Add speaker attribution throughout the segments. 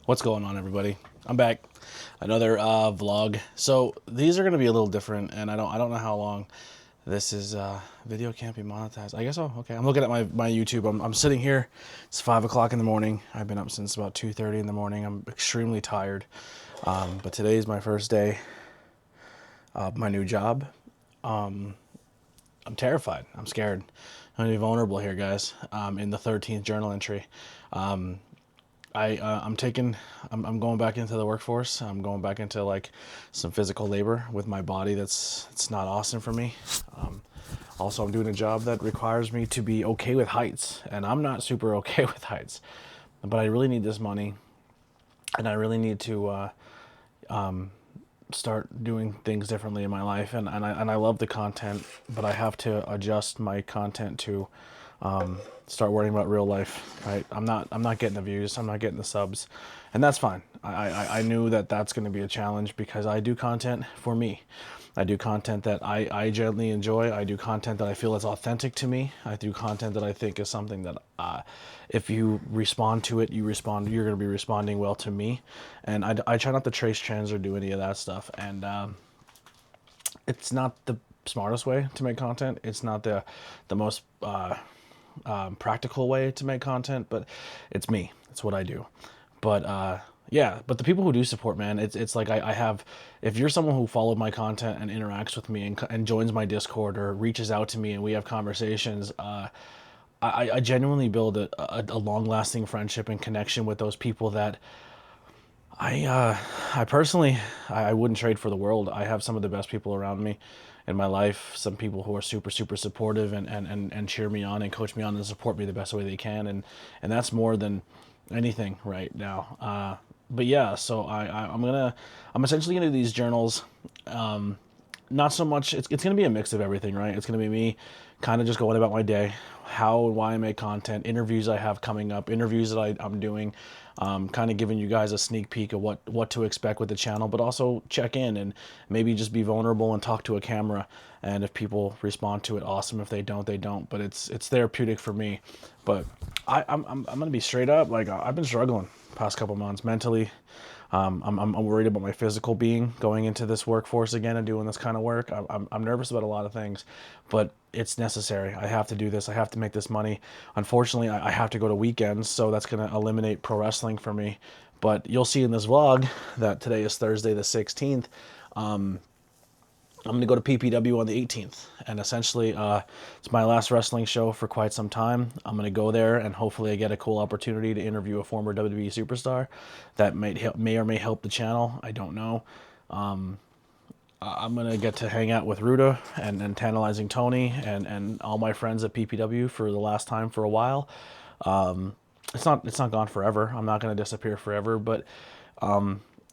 Speaker 1: What's going on, everybody? I'm back. Another vlog. So these are gonna be a little different, and I don't know how long this is. Video can't be monetized. I guess so. Okay. I'm looking at my YouTube. I'm sitting here. It's 5 o'clock in the morning. I've been up since about 2:30 in the morning. I'm extremely tired. But today is my first day of my new job. I'm terrified. I'm scared. I'm gonna be vulnerable here, guys. In the 13th journal entry. I'm going back into the workforce. I'm going back into like some physical labor with my body. It's not awesome for me. Also, I'm doing a job that requires me to be okay with heights, and I'm not super okay with heights. But I really need this money, and I really need to start doing things differently in my life. And I love the content, but I have to adjust my content to start worrying about real life, right? I'm not getting the views, I'm not getting the subs, and that's fine. I knew that that's going to be a challenge because I do content for me. I do content that I genuinely enjoy. I do content that I feel is authentic to me. I do content that I think is something that if you respond to it, you're going to be responding well to me. And I try not to trace trends or do any of that stuff. And it's not the smartest way to make content. It's not the most practical way to make content, but it's me. It's what I do. But yeah, but the people who do support, man, it's like I have, if you're someone who followed my content and interacts with me and joins my Discord or reaches out to me and we have conversations, I genuinely build a long-lasting friendship and connection with those people that I personally, I wouldn't trade for the world. I have some of the best people around me in my life, some people who are super, super supportive and cheer me on and coach me on and support me the best way they can. And that's more than anything right now. But yeah, so I'm essentially gonna do these journals. Not so much, it's gonna be a mix of everything, right? It's gonna be me kind of just going about my day, how and why I make content, interviews I have coming up, interviews that I'm doing, kind of giving you guys a sneak peek of what to expect with the channel, but also check in and maybe just be vulnerable and talk to a camera. And if people respond to it, awesome. If they don't, they don't. But it's therapeutic for me. But I'm gonna be straight up. Like, I've been struggling past couple months mentally. I'm worried about my physical being going into this workforce again and doing this kind of work. I'm nervous about a lot of things, but it's necessary. I have to do this. I have to make this money. Unfortunately, I have to go to weekends, so that's going to eliminate pro wrestling for me. But you'll see in this vlog that today is Thursday the 16th. I'm going to go to PPW on the 18th, and essentially it's my last wrestling show for quite some time. I'm going to go there, and hopefully I get a cool opportunity to interview a former WWE superstar that may or may help the channel. I don't know. I'm going to get to hang out with Ruda and Tantalizing Tony and all my friends at PPW for the last time for a while. It's not gone forever. I'm not going to disappear forever, but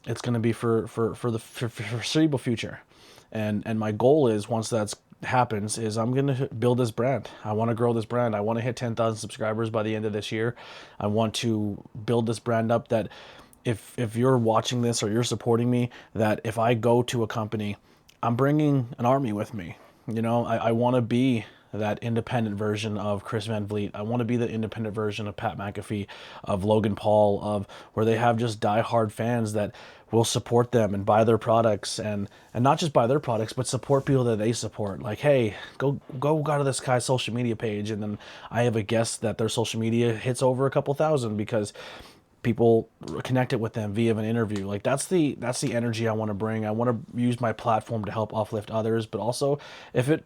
Speaker 1: it's going to be for the foreseeable future. And my goal is, once that's happens, is I'm going to build this brand. I want to grow this brand. I want to hit 10,000 subscribers by the end of this year. I want to build this brand up that if you're watching this or you're supporting me, that if I go to a company, I'm bringing an army with me. You know, I want to be that independent version of Chris Van Vliet. I want to be the independent version of Pat McAfee, of Logan Paul, of where they have just diehard fans that will support them and buy their products, and not just buy their products, but support people that they support. Like, hey, go to this guy's social media page, and then I have a guess that their social media hits over a couple thousand because people connected with them via an interview. Like, that's the energy I want to bring. I want to use my platform to help uplift others, but also if it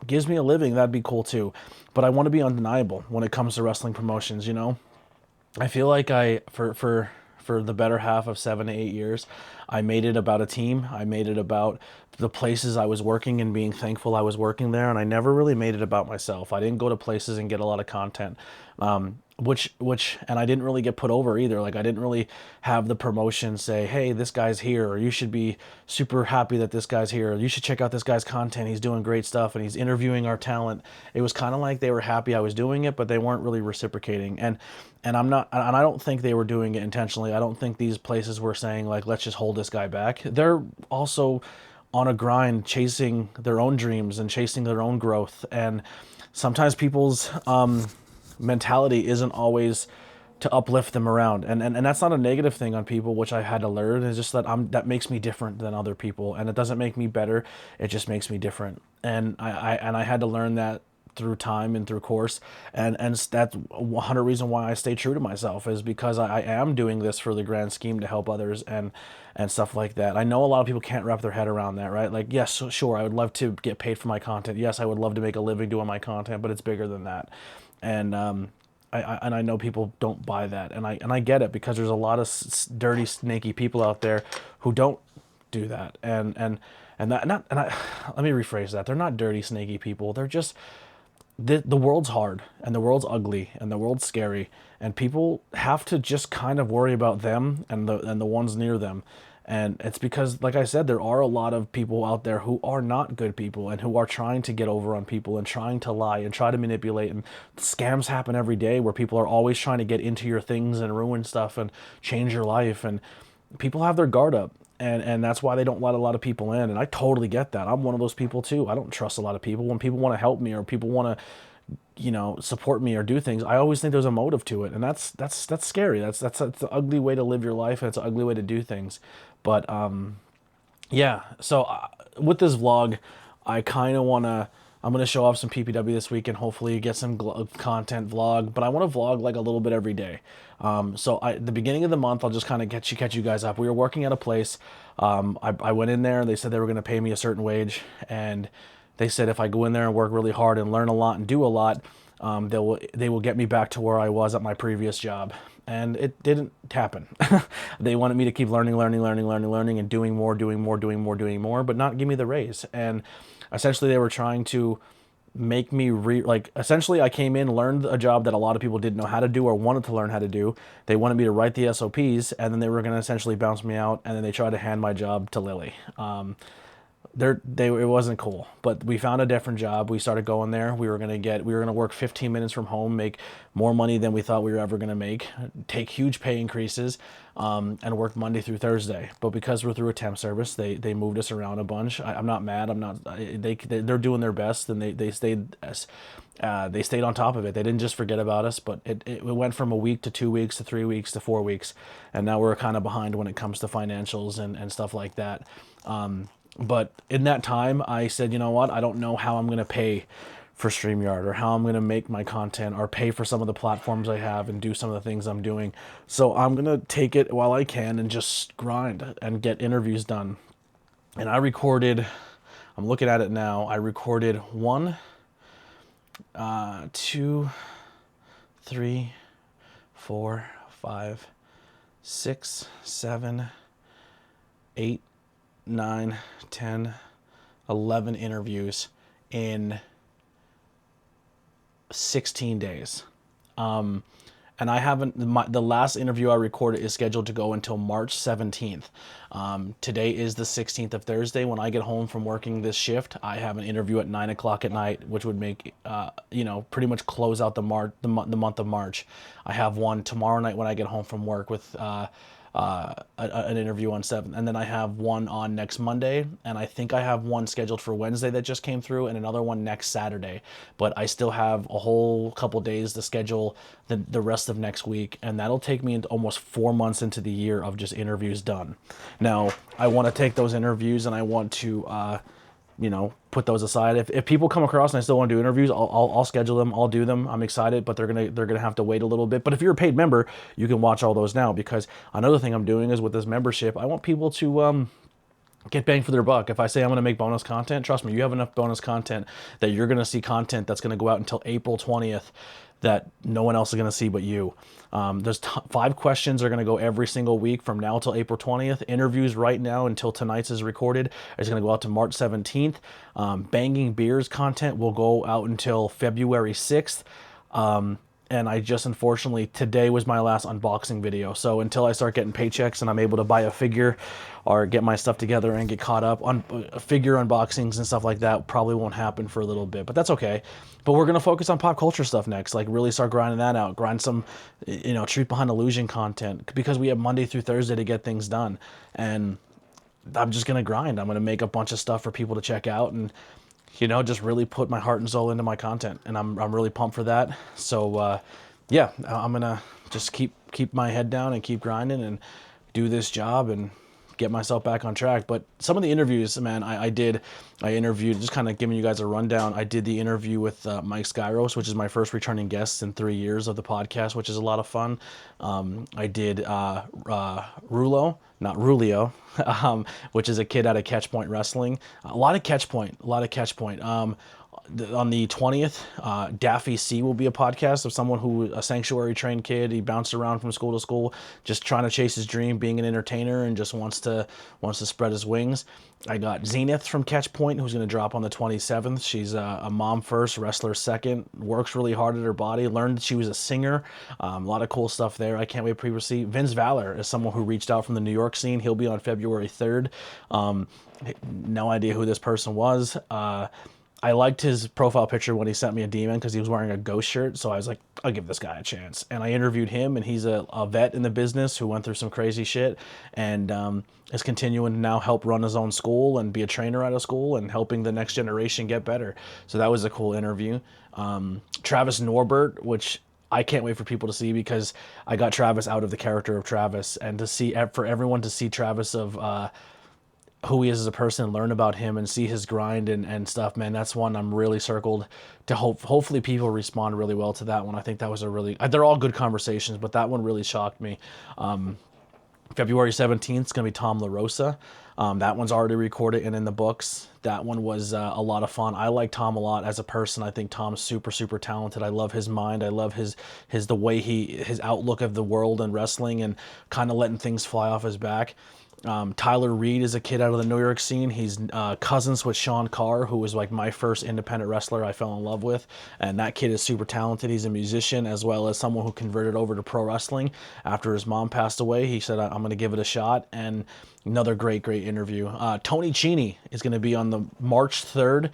Speaker 1: gives me a living, that'd be cool too. But I want to be undeniable when it comes to wrestling promotions. You know, I feel like for the better half of 7 to 8 years, I made it about a team. I made it about the places I was working and being thankful I was working there, and I never really made it about myself. I didn't go to places and get a lot of content, which and I didn't really get put over either. Like, I didn't really have the promotion say, hey, this guy's here, or you should be super happy that this guy's here, or you should check out this guy's content, he's doing great stuff and he's interviewing our talent. It was kind of like they were happy I was doing it, but they weren't really reciprocating. And I don't think they were doing it intentionally. I don't think these places were saying, like, let's just hold this guy back. They're also on a grind, chasing their own dreams and chasing their own growth. And sometimes people's mentality isn't always to uplift them around. And that's not a negative thing on people, which I had to learn. It's just that that makes me different than other people, and it doesn't make me better. It just makes me different. And I had to learn that through time and through course. And that's 100 reason why I stay true to myself, is because I am doing this for the grand scheme to help others and stuff like that. I know a lot of people can't wrap their head around that, right? Like, yes, sure, I would love to get paid for my content. Yes, I would love to make a living doing my content, but it's bigger than that. And I know people don't buy that, and I get it, because there's a lot of dirty, snaky people out there who don't do that, and that not and I let me rephrase that. They're not dirty, snaky people. They're just the world's hard, and the world's ugly, and the world's scary, and people have to just kind of worry about them and the ones near them. And it's because, like I said, there are a lot of people out there who are not good people, and who are trying to get over on people, and trying to lie and try to manipulate. And scams happen every day, where people are always trying to get into your things and ruin stuff and change your life. And people have their guard up. And that's why they don't let a lot of people in. And I totally get that. I'm one of those people too. I don't trust a lot of people. When people want to help me, or people want to, support me or do things, I always think there's a motive to it, and that's scary. That's an ugly way to live your life, and it's an ugly way to do things. But yeah. So with this vlog, I kind of I'm gonna show off some PPW this week, and hopefully get some content vlog. But I want to vlog like a little bit every day. So the beginning of the month, I'll just kind of catch you guys up. We were working at a place. I went in there, and they said they were gonna pay me a certain wage, and they said if I go in there and work really hard and learn a lot and do a lot, they will get me back to where I was at my previous job. And it didn't happen. They wanted me to keep learning, and doing more, but not give me the raise. And essentially, they were trying to make me essentially, I came in, learned a job that a lot of people didn't know how to do or wanted to learn how to do. They wanted me to write the SOPs, and then they were going to essentially bounce me out, and then they tried to hand my job to Lily. It wasn't cool, but we found a different job. We started going there. We were gonna work 15 minutes from home, make more money than we thought we were ever gonna make, take huge pay increases, and work Monday through Thursday. But because we're through a temp service, they moved us around a bunch. I'm not mad. They're doing their best, and they stayed on top of it. They didn't just forget about us, but it went from a week to 2 weeks to 3 weeks to 4 weeks, and now we're kind of behind when it comes to financials and stuff like that. But in that time, I said, you know what? I don't know how I'm going to pay for StreamYard, or how I'm going to make my content, or pay for some of the platforms I have and do some of the things I'm doing. So I'm going to take it while I can and just grind and get interviews done. And I recorded, I'm looking at it now, I recorded 1, 2, 3, 4, 5, 6, 7, 8, 9, 10, 11 interviews in 16 days. And I haven't, the last interview I recorded is scheduled to go until March 17th. Today is the 16th of Thursday. When I get home from working this shift, I have an interview at 9 o'clock at night, which would make, pretty much close out the month of March. I have one tomorrow night when I get home from work with, an interview on 7th, and then I have one on next Monday, and I think I have one scheduled for Wednesday that just came through, and another one next Saturday. But I still have a whole couple days to schedule the rest of next week, and that'll take me into almost 4 months into the year of just interviews done. Now I want to take those interviews, and I want to put those aside. If people come across and I still want to do interviews, I'll schedule them. I'll do them. I'm excited, but they're gonna have to wait a little bit. But if you're a paid member, you can watch all those now, because another thing I'm doing is with this membership, I want people to get bang for their buck. If I say I'm going to make bonus content, trust me, you have enough bonus content that you're going to see content that's going to go out until April 20th that no one else is going to see but you. There's 5 questions are going to go every single week from now till April 20th. Interviews right now until tonight's is recorded is going to go out to March 17th. Banging Beers content will go out until February 6th. And I just, unfortunately, today was my last unboxing video. So until I start getting paychecks and I'm able to buy a figure or get my stuff together and get caught up on figure unboxings and stuff like that, probably won't happen for a little bit, but that's okay. But we're going to focus on pop culture stuff next, like really start grinding that out, grind some, Truth Behind Illusion content, because we have Monday through Thursday to get things done. And I'm just going to grind. I'm going to make a bunch of stuff for people to check out, and just really put my heart and soul into my content, and I'm really pumped for that. So yeah, I'm gonna just keep keep my head down and keep grinding and do this job and get myself back on track. But some of the interviews, man, I interviewed, just kind of giving you guys a rundown. I did the interview with Mike Skyros, which is my first returning guest in 3 years of the podcast, which is a lot of fun. I did Rulo, not Rulio, which is a kid out of Catchpoint Wrestling. A lot of Catchpoint. On the 20th, Daffy C will be a podcast of someone who, a sanctuary trained kid. He bounced around from school to school, just trying to chase his dream, being an entertainer, and just wants to spread his wings. I got Zenith from Catchpoint, who's going to drop on the 27th. She's a mom first, wrestler second, works really hard at her body, learned she was a singer. A lot of cool stuff there. I can't wait to pre-receive. Vince Valor is someone who reached out from the New York scene. He'll be on February 3rd. No idea who this person was. I liked his profile picture when he sent me a DM because he was wearing a ghost shirt. So I was like, I'll give this guy a chance. And I interviewed him, and he's a vet in the business who went through some crazy shit and is continuing to now help run his own school and be a trainer at a school and helping the next generation get better. So that was a cool interview. Travis Norbert, which I can't wait for people to see because I got Travis out of the character of Travis, and to see, for everyone to see Travis of who he is as a person, learn about him and see his grind and stuff, man, that's one I'm really circled to hopefully people respond really well to that one. I think that was a really, they're all good conversations, but that one really shocked me. February 17th is going to be Tom LaRosa. That one's already recorded and in the books. That one was a lot of fun. I like Tom a lot as a person. I think Tom's super, super talented. I love his mind. I love the way his outlook of the world and wrestling and kind of letting things fly off his back. Tyler Reed is a kid out of the New York scene. He's cousins with Sean Carr, who was like my first independent wrestler I fell in love with. And that kid is super talented. He's a musician as well as someone who converted over to pro wrestling after his mom passed away. He said, I'm going to give it a shot. And another great interview. Tony Cheney is going to be on the March 3rd.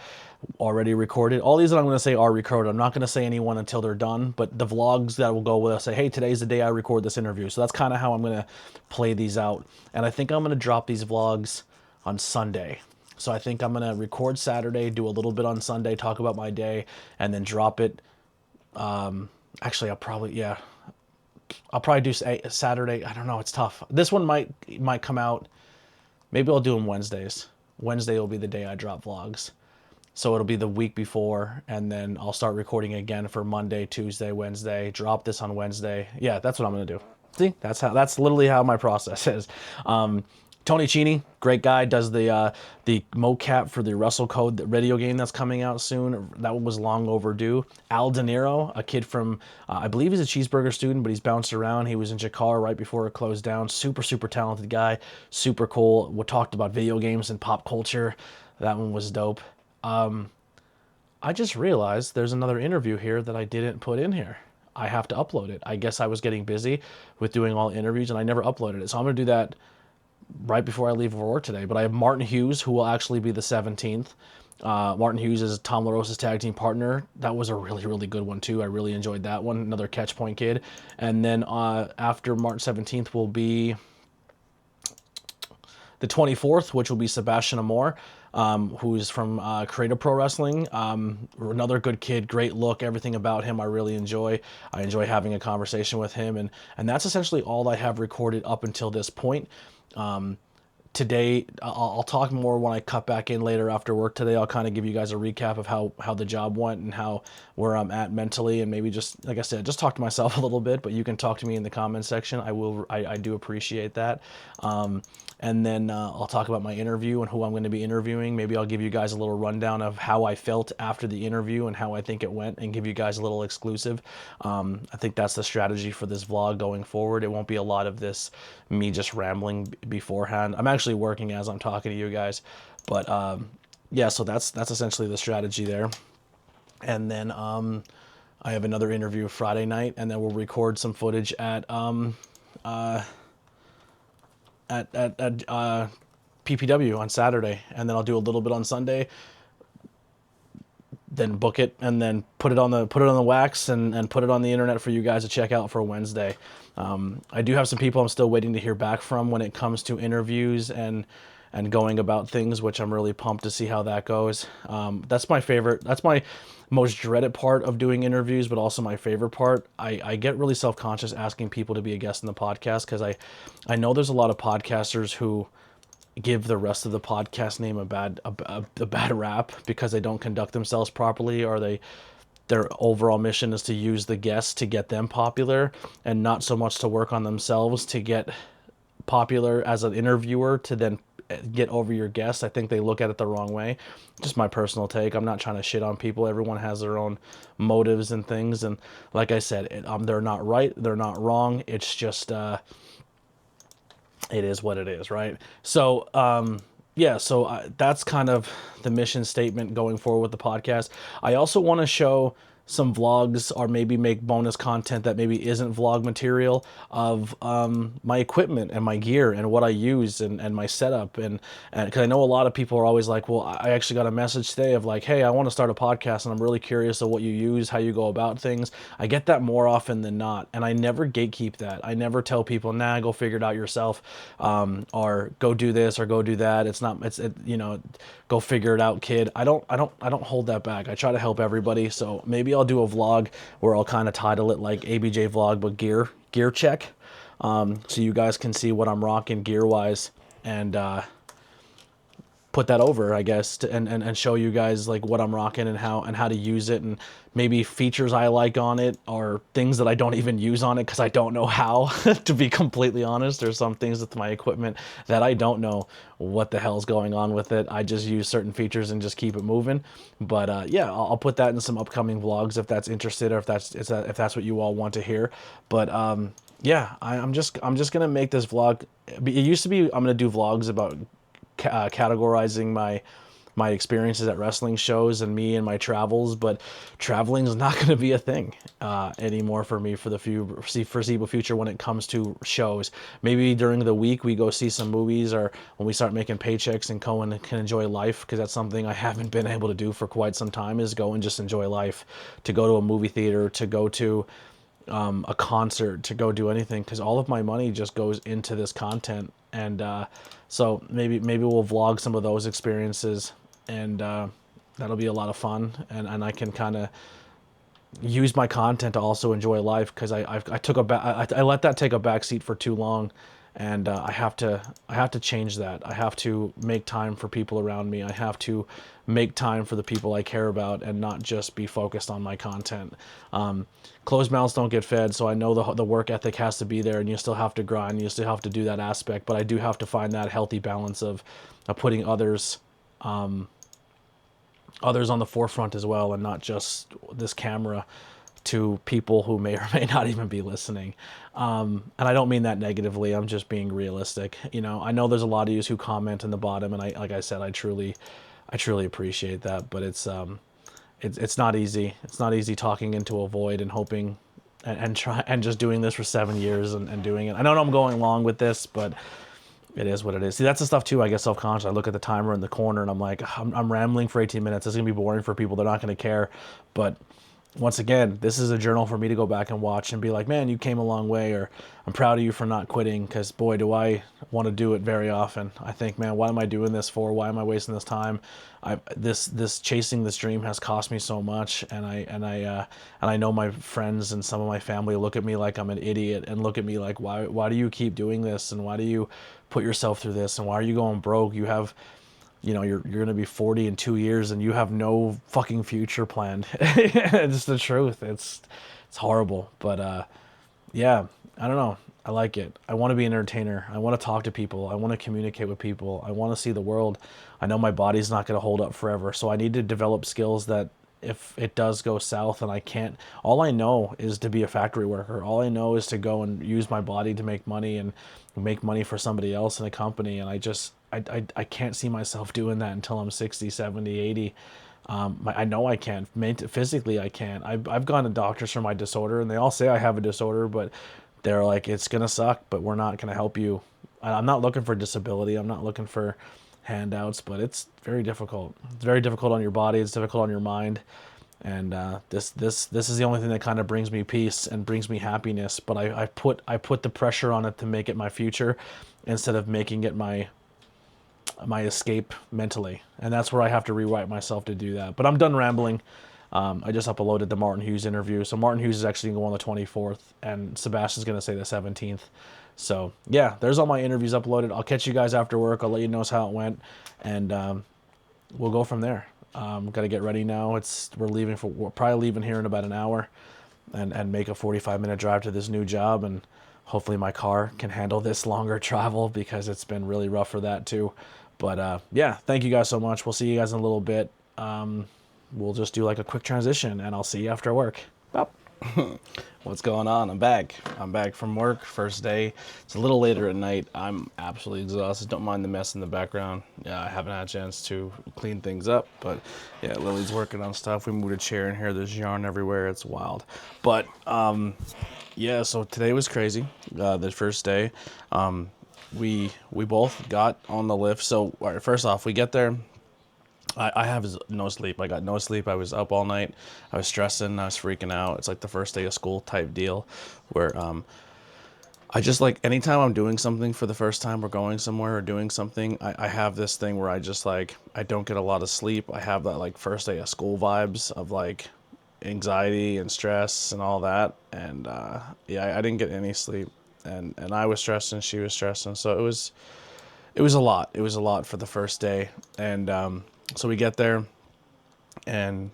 Speaker 1: Already recorded. All these that I'm going to say are recorded. I'm not going to say anyone until they're done, but the vlogs that will go with us say, hey, today's the day I record this interview. So that's kind of how I'm going to play these out. And I think I'm going to drop these vlogs on Sunday. So I think I'm going to record Saturday, do a little bit on Sunday, talk about my day, and then drop it. Actually, I'll probably do Saturday. I don't know. It's tough. This one might come out. Maybe I'll do them Wednesdays. Wednesday will be the day I drop vlogs. So it'll be the week before, and then I'll start recording again for Monday, Tuesday, Wednesday, drop this on Wednesday. Yeah, that's what I'm going to do. See, that's literally how my process is. Tony Cheney, great guy, does the mocap for the Wrestle Code video game that's coming out soon. That one was long overdue. Al De Niro, a kid from, I believe he's a cheeseburger student, but he's bounced around. He was in Jakar right before it closed down. Super, super talented guy. Super cool. We talked about video games and pop culture. That one was dope. I just realized there's another interview here that I didn't put in here. I have to upload it. I guess I was getting busy with doing all the interviews and I never uploaded it. So I'm going to do that right before I leave for work today. But I have Martin Hughes, who will actually be the 17th. Martin Hughes is Tom LaRosa's tag team partner. That was a really, really good one too. I really enjoyed that one. Another Catchpoint kid. And then after March 17th will be the 24th, which will be Sebastian Amor. Who's from Creative Pro Wrestling. Another good kid, great look, everything about him I really enjoy. I enjoy having a conversation with him, and that's essentially all I have recorded up until this point. Today, I'll talk more when I cut back in later after work today. I'll kind of give you guys a recap of how the job went and where I'm at mentally, and maybe just, like I said, just talk to myself a little bit, but you can talk to me in the comment section. I do appreciate that. And then I'll talk about my interview and who I'm going to be interviewing. Maybe I'll give you guys a little rundown of how I felt after the interview and how I think it went, and give you guys a little exclusive. I think that's the strategy for this vlog going forward. It won't be a lot of this me just rambling beforehand. I'm actually working as I'm talking to you guys, but yeah, so that's essentially the strategy there. And then I have another interview Friday night, and then we'll record some footage at PPW on Saturday, and then I'll do a little bit on Sunday, then book it, and then put it on the wax and put it on the internet for you guys to check out for Wednesday. I do have some people I'm still waiting to hear back from when it comes to interviews and and going about things, which I'm really pumped to see how that goes. That's my favorite. That's my most dreaded part of doing interviews, but also my favorite part. I get really self-conscious asking people to be a guest in the podcast because I know there's a lot of podcasters who give the rest of the podcast name a bad rap because they don't conduct themselves properly, or their overall mission is to use the guests to get them popular and not so much to work on themselves to get popular as an interviewer to then get over your guests. I think they look at it the wrong way. Just my personal take. I'm not trying to shit on people. Everyone has their own motives and things, and like I said, they're not right, they're not wrong. It's just it is what it is, right? So yeah, so that's kind of the mission statement going forward with the podcast. I also want to show some vlogs, or maybe make bonus content that maybe isn't vlog material, of my equipment and my gear and what I use, and my setup, and because I know a lot of people are always like, well, I actually got a message today of like, hey, I want to start a podcast and I'm really curious of what you use, how you go about things. I get that more often than not, and I never gatekeep that. I never tell people, nah, go figure it out yourself, or go do this or go do that. Go figure it out, kid. I don't hold that back. I try to help everybody. So maybe I'll do a vlog where I'll kind of title it like ABJ vlog, but gear check, so you guys can see what I'm rocking gear wise, and put that over, I guess, and show you guys like what I'm rocking and how to use it, and maybe features I like on it, or things that I don't even use on it because I don't know how. To be completely honest, there's some things with my equipment that I don't know what the hell's going on with it. I just use certain features and just keep it moving. But yeah, I'll put that in some upcoming vlogs if that's interested, or if that's what you all want to hear. But yeah, I'm just gonna make this vlog. It used to be I'm gonna do vlogs about categorizing my experiences at wrestling shows and me and my travels, but traveling is not going to be a thing anymore for me for the foreseeable future when it comes to shows. Maybe during the week we go see some movies, or when we start making paychecks and Cohen can enjoy life, because that's something I haven't been able to do for quite some time, is go and just enjoy life, to go to a movie theater, to go to a concert, to go do anything, because all of my money just goes into this content. And so maybe we'll vlog some of those experiences, and that'll be a lot of fun, and I can kind of use my content to also enjoy life, because I let that take a backseat for too long, and I have to change that. I have to make time for people around me. I have to make time for the people I care about, and not just be focused on my content. Closed mouths don't get fed, so I know the work ethic has to be there, and you still have to grind, you still have to do that aspect, but I do have to find that healthy balance of putting others on the forefront as well, and not just this camera to people who may or may not even be listening. And I don't mean that negatively. I'm just being realistic. I know there's a lot of you who comment in the bottom, and like I said, I truly appreciate that. But it's not easy. It's not easy talking into a void and hoping and just doing this for 7 years and doing it. I know I'm going long with this, but it is what it is. See, that's the stuff too. I get self-conscious. I look at the timer in the corner and I'm like, I'm rambling for 18 minutes. It's gonna be boring for people. They're not gonna care. But once again, this is a journal for me to go back and watch and be like, man, you came a long way, or I'm proud of you for not quitting, because boy, do I want to do it very often. I think, man, what am I doing this for? Why am I wasting this time? This chasing this dream has cost me so much, and I know my friends and some of my family look at me like I'm an idiot, and look at me like, why do you keep doing this, and why do you put yourself through this, and why are you going broke? You have, you're going to be 40 in 2 years and you have no fucking future planned. It's the truth. It's horrible. But yeah, I don't know. I like it. I want to be an entertainer. I want to talk to people. I want to communicate with people. I want to see the world. I know my body's not going to hold up forever, so I need to develop skills that if it does go south and I can't, all I know is to be a factory worker. All I know is to go and use my body to make money, and make money for somebody else in a company. And I can't see myself doing that until I'm 60, 70, 80. I know I can't. Physically, I can't. I've gone to doctors for my disorder, and they all say I have a disorder, but they're like, it's going to suck, but we're not going to help you. I'm not looking for disability. I'm not looking for handouts, but it's very difficult. It's very difficult on your body. It's difficult on your mind. And this is the only thing that kind of brings me peace and brings me happiness. But I put the pressure on it to make it my future, instead of making it my my escape mentally, and that's where I have to rewrite myself to do that. But I'm done rambling. I just uploaded the Martin Hughes interview. So Martin Hughes is actually going to go on the 24th, and Sebastian's going to say the 17th. So yeah, there's all my interviews uploaded. I'll catch you guys after work. I'll let you know how it went, and we'll go from there. Got to get ready now. We're probably leaving here in about an hour, and make a 45-minute drive to this new job, and hopefully my car can handle this longer travel because it's been really rough for that too. But yeah, thank you guys so much. We'll see you guys in a little bit. We'll just do like a quick transition, and I'll see you after work. Bye.
Speaker 2: What's going on? I'm back. I'm back from work. First day. It's a little later at night. I'm absolutely exhausted. Don't mind the mess in the background. Yeah, I haven't had a chance to clean things up, but yeah, Lily's working on stuff. We moved a chair in here. There's yarn everywhere. It's wild. But yeah, so today was crazy. The first day. We both got on the lift. So all right, first off, we get there. I have no sleep. I got no sleep. I was up all night. I was stressing. I was freaking out. It's like the first day of school type deal where I just like anytime I'm doing something for the first time or going somewhere or doing something, I have this thing where I just like, I don't get a lot of sleep. I have that like first day of school vibes of like anxiety and stress and all that. And yeah, I didn't get any sleep. And I was stressing, she was stressing. So it was a lot. It was a lot for the first day. And so we get there, and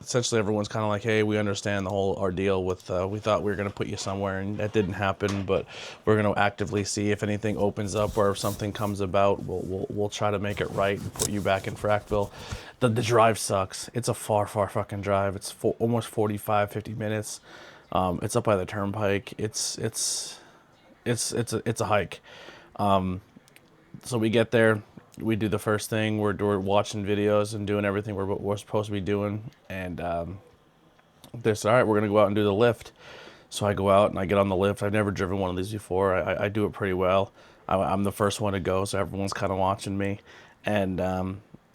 Speaker 2: essentially everyone's kind of like, hey, we understand the whole ordeal with we thought we were going to put you somewhere, and that didn't happen, but we're going to actively see if anything opens up or if something comes about, we'll try to make it right and put you back in Frackville. The drive sucks. It's a far fucking drive. It's almost 50 minutes. It's up by the turnpike. It's a hike. So we get there, we do the first thing. We're watching videos and doing everything we're supposed to be doing. And they said, all right, we're going to go out and do the lift. So I go out and I get on the lift. I've never driven one of these before. I do it pretty well. I'm the first one to go, so everyone's kind of watching me. And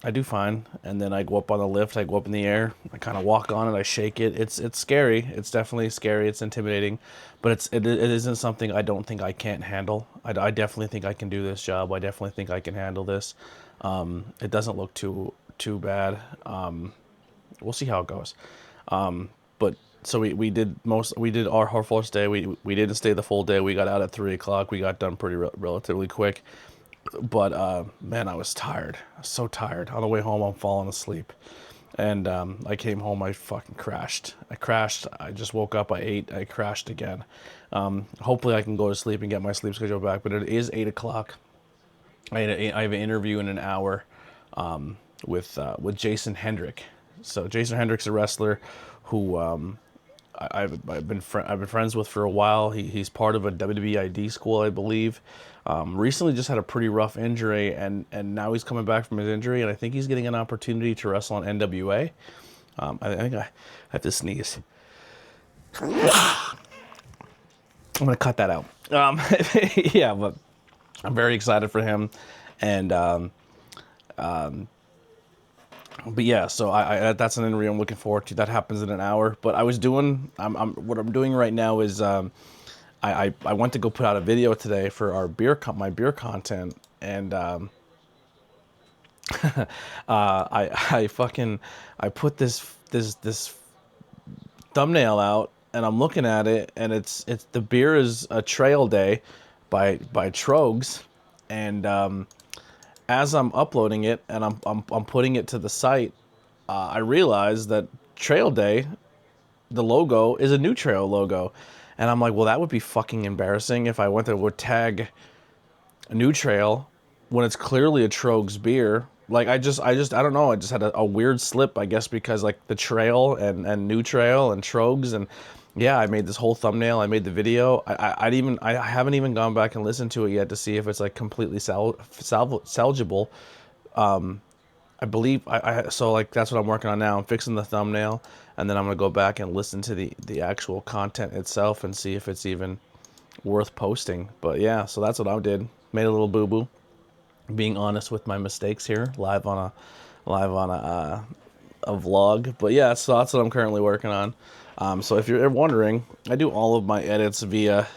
Speaker 2: I do fine. And then I go up on the lift. I go up in the air. I kind of walk on it. I shake it. It's scary. It's definitely scary. It's intimidating. But it isn't something I don't think I can't handle. I definitely think I can do this job. I definitely think I can handle this. It doesn't look too bad. We'll see how it goes. But so we did our first day. We didn't stay the full day. We got out at 3 o'clock. We got done pretty relatively quick. But man, I was tired. I was so tired. On the way home, I'm falling asleep. And I came home, I fucking crashed. I just woke up, I ate, I crashed again. Hopefully I can go to sleep and get my sleep schedule back, but it is 8 o'clock. I have an interview in an hour with Jason Hendrick. So Jason Hendrick's a wrestler who I've been friends with for a while. He's part of a WWID school, I believe. Recently just had a pretty rough injury, and now he's coming back from his injury, and I think he's getting an opportunity to wrestle on NWA. I think I have to sneeze. I'm going to cut that out. Yeah, but I'm very excited for him. And but yeah, so I that's an interview I'm looking forward to. That happens in an hour. But I was doing, what I'm doing right now is I went to go put out a video today for our my beer content, and I put this thumbnail out, and I'm looking at it, and it's the beer is a Trail Day by Trogs, and as I'm uploading it and I'm putting it to the site, I realized that Trail Day, the logo, is a New Trail logo. And I'm like, well, that would be fucking embarrassing if I went there would tag a New Trail when it's clearly a Trogs beer. Like, I don't know. I just had a weird slip, I guess, because like the Trail and New Trail and Trogs, and yeah, I made this whole thumbnail. I made the video. I haven't even gone back and listened to it yet to see if it's like completely salvageable. I believe so like that's what I'm working on now. I'm fixing the thumbnail, and then I'm gonna go back and listen to the actual content itself and see if it's even worth posting. But yeah, so that's what I did. Made a little boo-boo. Being honest with my mistakes here, live on a vlog. But yeah, so that's what I'm currently working on. So if you're wondering, I do all of my edits via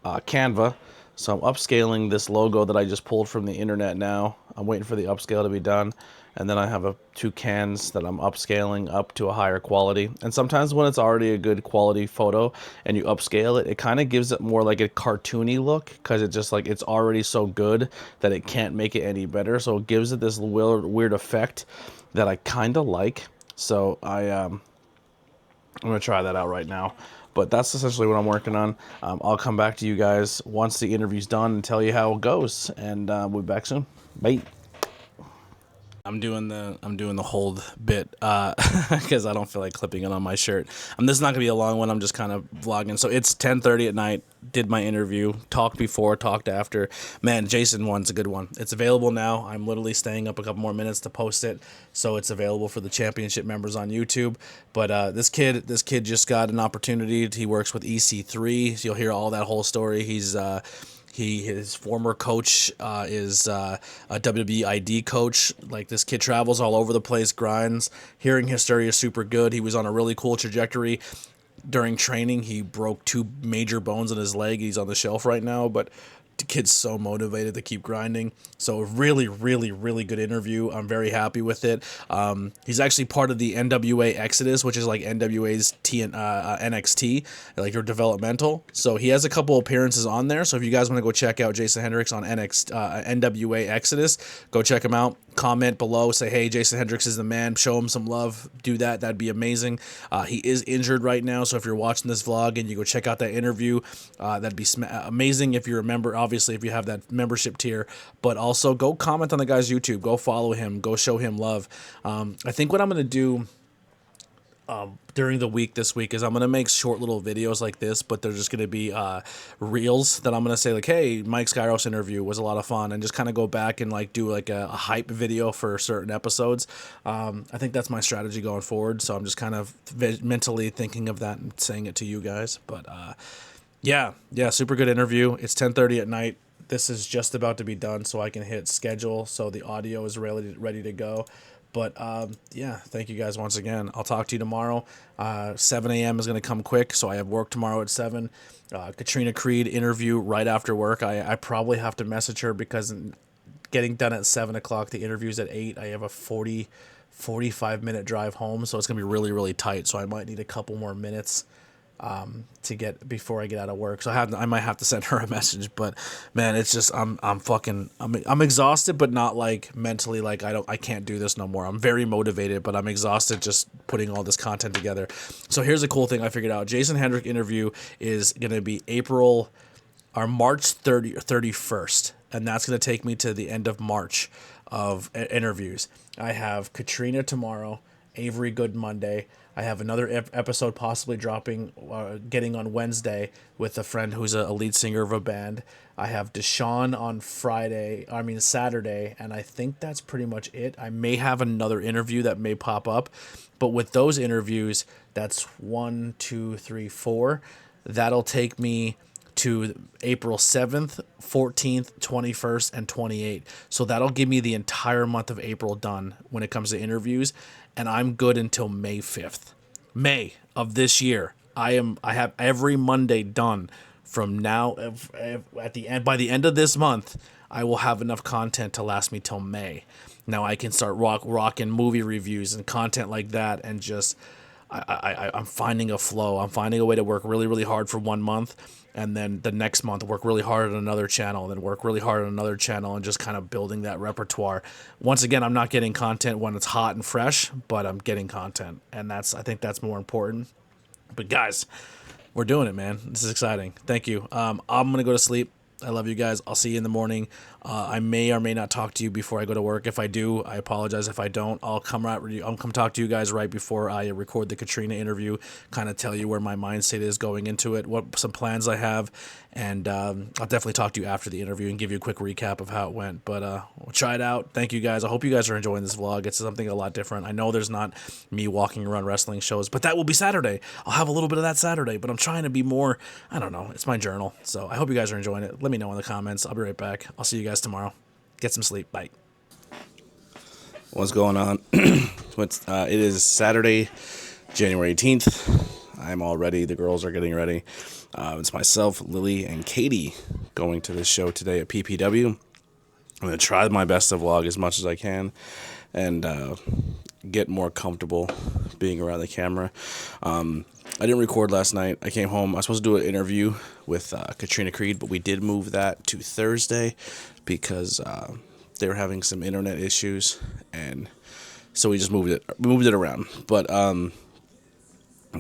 Speaker 2: Canva. So I'm upscaling this logo that I just pulled from the internet now. I'm waiting for the upscale to be done. And then I have two cans that I'm upscaling up to a higher quality. And sometimes when it's already a good quality photo and you upscale it, it kind of gives it more like a cartoony look, because it's just like it's already so good that it can't make it any better. So it gives it this weird effect that I kind of like. So I'm going to try that out right now. But that's essentially what I'm working on. I'll come back to you guys once the interview's done and tell you how it goes. And we'll be back soon. Bye. I'm doing the hold bit because I don't feel like clipping it on my shirt. This is not gonna be a long one. I'm just kind of vlogging. So it's 10:30 at night. Did my interview. Talked before. Talked after. Man, Jason one's a good one. It's available now. I'm literally staying up a couple more minutes to post it, so it's available for the championship members on YouTube. But this kid just got an opportunity. He works with EC3. So you'll hear all that whole story. His former coach is a WWID coach. Like, this kid travels all over the place, grinds. Hearing his story is super good. He was on a really cool trajectory. During training, he broke 2 major bones in his leg. He's on the shelf right now, but the kid's so motivated to keep grinding. So really, really, really good interview. I'm very happy with it. He's actually part of the NWA Exodus, which is like NWA's NXT, like your developmental. So he has a couple appearances on there. So if you guys want to go check out Jason Hendricks on NWA Exodus, go check him out. Comment below, say, hey, Jason Hendricks is the man. Show him some love. Do that. That'd be amazing. He is injured right now, so if you're watching this vlog and you go check out that interview, that'd be amazing if you're a member, obviously, if you have that membership tier. But also, go comment on the guy's YouTube. Go follow him. Go show him love. I think what I'm going to do during the week this week is I'm going to make short little videos like this, but they're just going to be reels that I'm going to say, like, hey, Mike Skyros interview was a lot of fun, and just kind of go back and like do like a hype video for certain episodes. I think that's my strategy going forward, so I'm just kind of mentally thinking of that and saying it to you guys. But yeah, super good interview. It's 10:30 at night. This is just about to be done, so I can hit schedule, so the audio is ready to go. But yeah, thank you guys once again. I'll talk to you tomorrow. 7 a.m. is going to come quick, so I have work tomorrow at 7. Katrina Creed interview right after work. I probably have to message her because getting done at 7 o'clock, the interview's at 8. I have a 45-minute drive home, so it's going to be really, really tight. So I might need a couple more minutes to get before I get out of work. So I might have to send her a message. But man, it's just I'm exhausted, but not like mentally like I can't do this no more. I'm very motivated, but I'm exhausted just putting all this content together. So here's a cool thing I figured out. Jason Hendrick interview is gonna be March 30 or 31st, and that's gonna take me to the end of March of interviews. I have Katrina tomorrow, Avery Good Monday. I have another episode possibly dropping, getting on Wednesday with a friend who's a lead singer of a band. I have Deshaun on Saturday, and I think that's pretty much it. I may have another interview that may pop up, but with those interviews, that's 1, 2, 3, 4. That'll take me to April 7th, 14th, 21st, and 28th. So that'll give me the entire month of April done when it comes to interviews, and I'm good until May 5th. May of this year. I have every Monday done from now. At the end, by the end of this month, I will have enough content to last me till May. Now I can start rocking movie reviews and content like that, and just I'm finding a flow. I'm finding a way to work really, really hard for 1 month, and then the next month work really hard on another channel, and then work really hard on another channel, and just kind of building that repertoire. Once again, I'm not getting content when it's hot and fresh, but I'm getting content, and I think that's more important. But guys, we're doing it, man. This is exciting. Thank you. I'm gonna go to sleep. I love you guys. I'll see you in the morning. I may or may not talk to you before I go to work. If I do, I apologize. If I don't, I'll come talk to you guys right before I record the Katrina interview, kind of tell you where my mindset is going into it, what some plans I have, and I'll definitely talk to you after the interview and give you a quick recap of how it went. But we'll try it out. Thank you guys. I hope you guys are enjoying this vlog. It's something a lot different. I know there's not me walking around wrestling shows, but that will be Saturday. I'll have a little bit of that Saturday, but I'm trying to be more, I don't know, it's my journal. So I hope you guys are enjoying it. Let me know in the comments. I'll be right back. I'll see you guys tomorrow. Get some sleep. Bye. What's going on? It is Saturday, January 18th. I'm all ready. The girls are getting ready. It's myself, Lily, and Katie going to this show today at PPW. I'm going to try my best to vlog as much as I can and get more comfortable being around the camera. I didn't record last night. I came home. I was supposed to do an interview with Katrina Creed, but we did move that to Thursday because they were having some internet issues, and so we just moved it around. But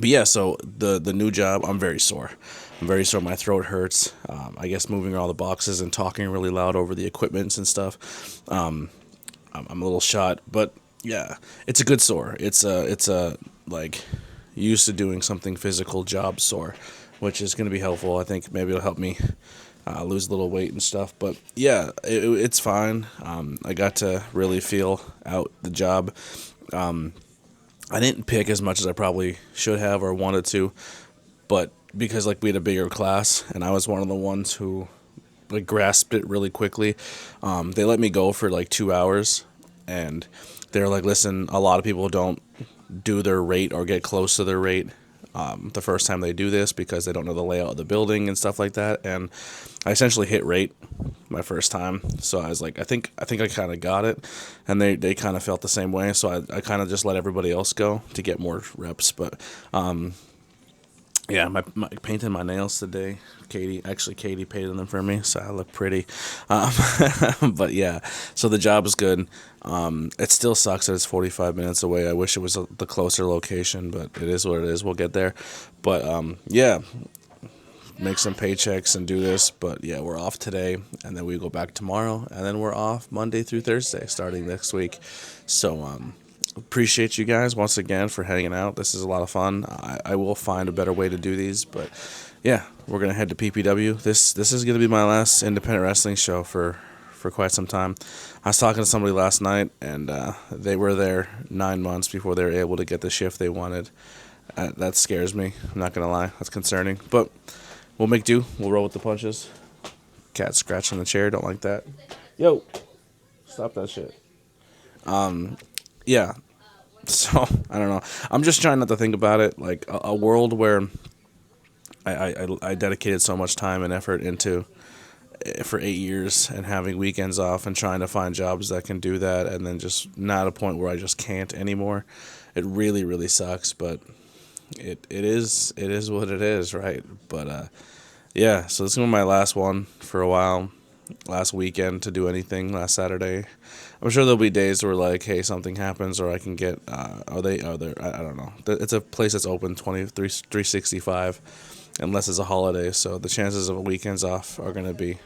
Speaker 2: yeah, so the new job, I'm very sore. I'm very sore. My throat hurts. I guess moving all the boxes and talking really loud over the equipments and stuff. I'm a little shot, but yeah, it's a good sore. It's a like used to doing something physical job sore, which is going to be helpful. I think maybe it'll help me lose a little weight and stuff. But yeah, it's fine. I got to really feel out the job. I didn't pick as much as I probably should have or wanted to, but because like we had a bigger class and I was one of the ones who like grasped it really quickly, they let me go for like 2 hours, and they're like, listen, a lot of people don't do their rate or get close to their rate the first time they do this because they don't know the layout of the building and stuff like that. And I essentially hit rate my first time, so I was like, I think I kind of got it, and they kind of felt the same way, so I kind of just let everybody else go to get more reps. But yeah, my painting my nails today. Katie painted them for me, so I look pretty. But yeah, so the job is good. It still sucks that it's 45 minutes away. I wish it was the closer location, but it is what it is. We'll get there. But yeah, make some paychecks and do this. But yeah, we're off today, and then we go back tomorrow, and then we're off Monday through Thursday starting next week. So appreciate you guys once again for hanging out. This is a lot of fun. I will find a better way to do these, but yeah, we're gonna head to PPW. This is gonna be my last independent wrestling show for quite some time. I was talking to somebody last night, and they were there 9 months before they were able to get the shift they wanted. That scares me. I'm not gonna lie. That's concerning, but we'll make do. We'll roll with the punches. Cat scratching the chair. Don't like that. Yo, stop that shit. Yeah. So, I don't know. I'm just trying not to think about it. Like, a world where I dedicated so much time and effort into for 8 years and having weekends off and trying to find jobs that can do that, and then just not a point where I just can't anymore. It really, really sucks, but it is what it is, right? But, yeah, so this is going to be my last one for a while. Last weekend to do anything, last Saturday. I'm sure there'll be days where like, hey, something happens, or I can get I don't know. It's a place that's open 365 unless it's a holiday, so the chances of weekends off are going to be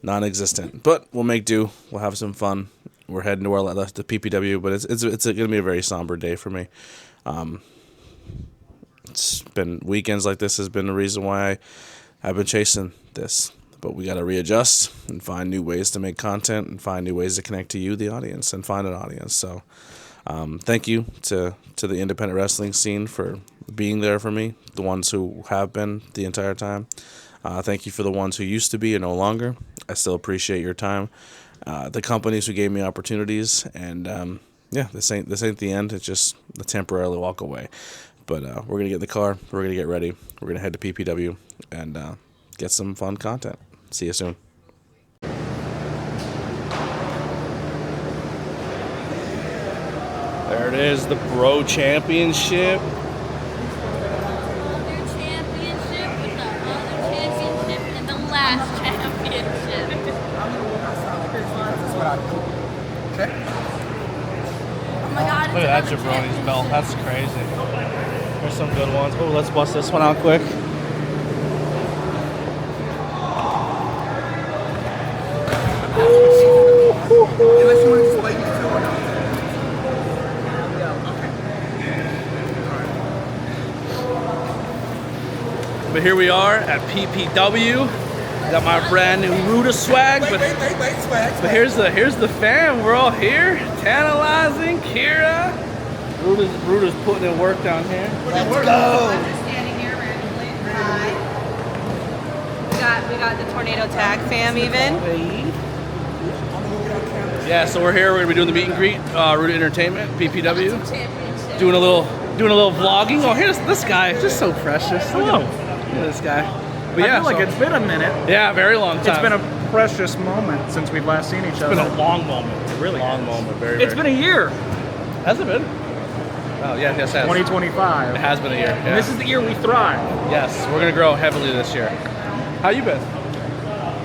Speaker 2: non-existent. But we'll make do. We'll have some fun. We're heading to the PPW, but it's going to be a very somber day for me. It's been weekends like this has been the reason why I've been chasing this. But we got to readjust and find new ways to make content and find new ways to connect to you, the audience, and find an audience. So thank you to the independent wrestling scene for being there for me, the ones who have been the entire time. Thank you for the ones who used to be and no longer. I still appreciate your time. The companies who gave me opportunities. And, yeah, this ain't the end. It's just a temporarily walk away. But we're going to get in the car. We're going to get ready. We're going to head to PPW and get some fun content. See you soon. There it is, the Bro Championship.
Speaker 3: Other championship with the other championship and the last championship. Oh my god.
Speaker 1: Look at that jabroni's belt. That's crazy. There's some good ones. Oh, let's bust this one out quick.
Speaker 4: Unless you want to just wait until we're done.
Speaker 1: But here we are at PPW. Got my brand new Ruda swag,
Speaker 4: Wait, swag.
Speaker 1: but here's the fam. We're all here. Tantalizing, Kira. Ruda's putting in work down here.
Speaker 4: Let's go.
Speaker 3: I'm just standing here randomly. Hi. We got the Tornado Tag fam even.
Speaker 1: Yeah, so we're here. We're gonna be doing the meet and greet. Ruda Entertainment, PPW.
Speaker 3: Championship.
Speaker 1: Doing a little vlogging. Oh, here's this guy. Just so precious. Look at him. Look at this guy.
Speaker 2: But yeah,
Speaker 5: I feel like
Speaker 2: so-
Speaker 5: it's been a minute.
Speaker 2: Yeah, very long time.
Speaker 5: It's been a precious moment since we've last seen each other.
Speaker 2: It's been a long moment.
Speaker 5: It really
Speaker 2: long
Speaker 5: has.
Speaker 2: moment. Very.
Speaker 5: It's been a year.
Speaker 2: Has it been? Oh yeah, yes, it has.
Speaker 5: 2025.
Speaker 2: It has been a year. Yeah.
Speaker 5: This is the year we thrive.
Speaker 2: Yes, we're gonna grow heavily this year. How you been?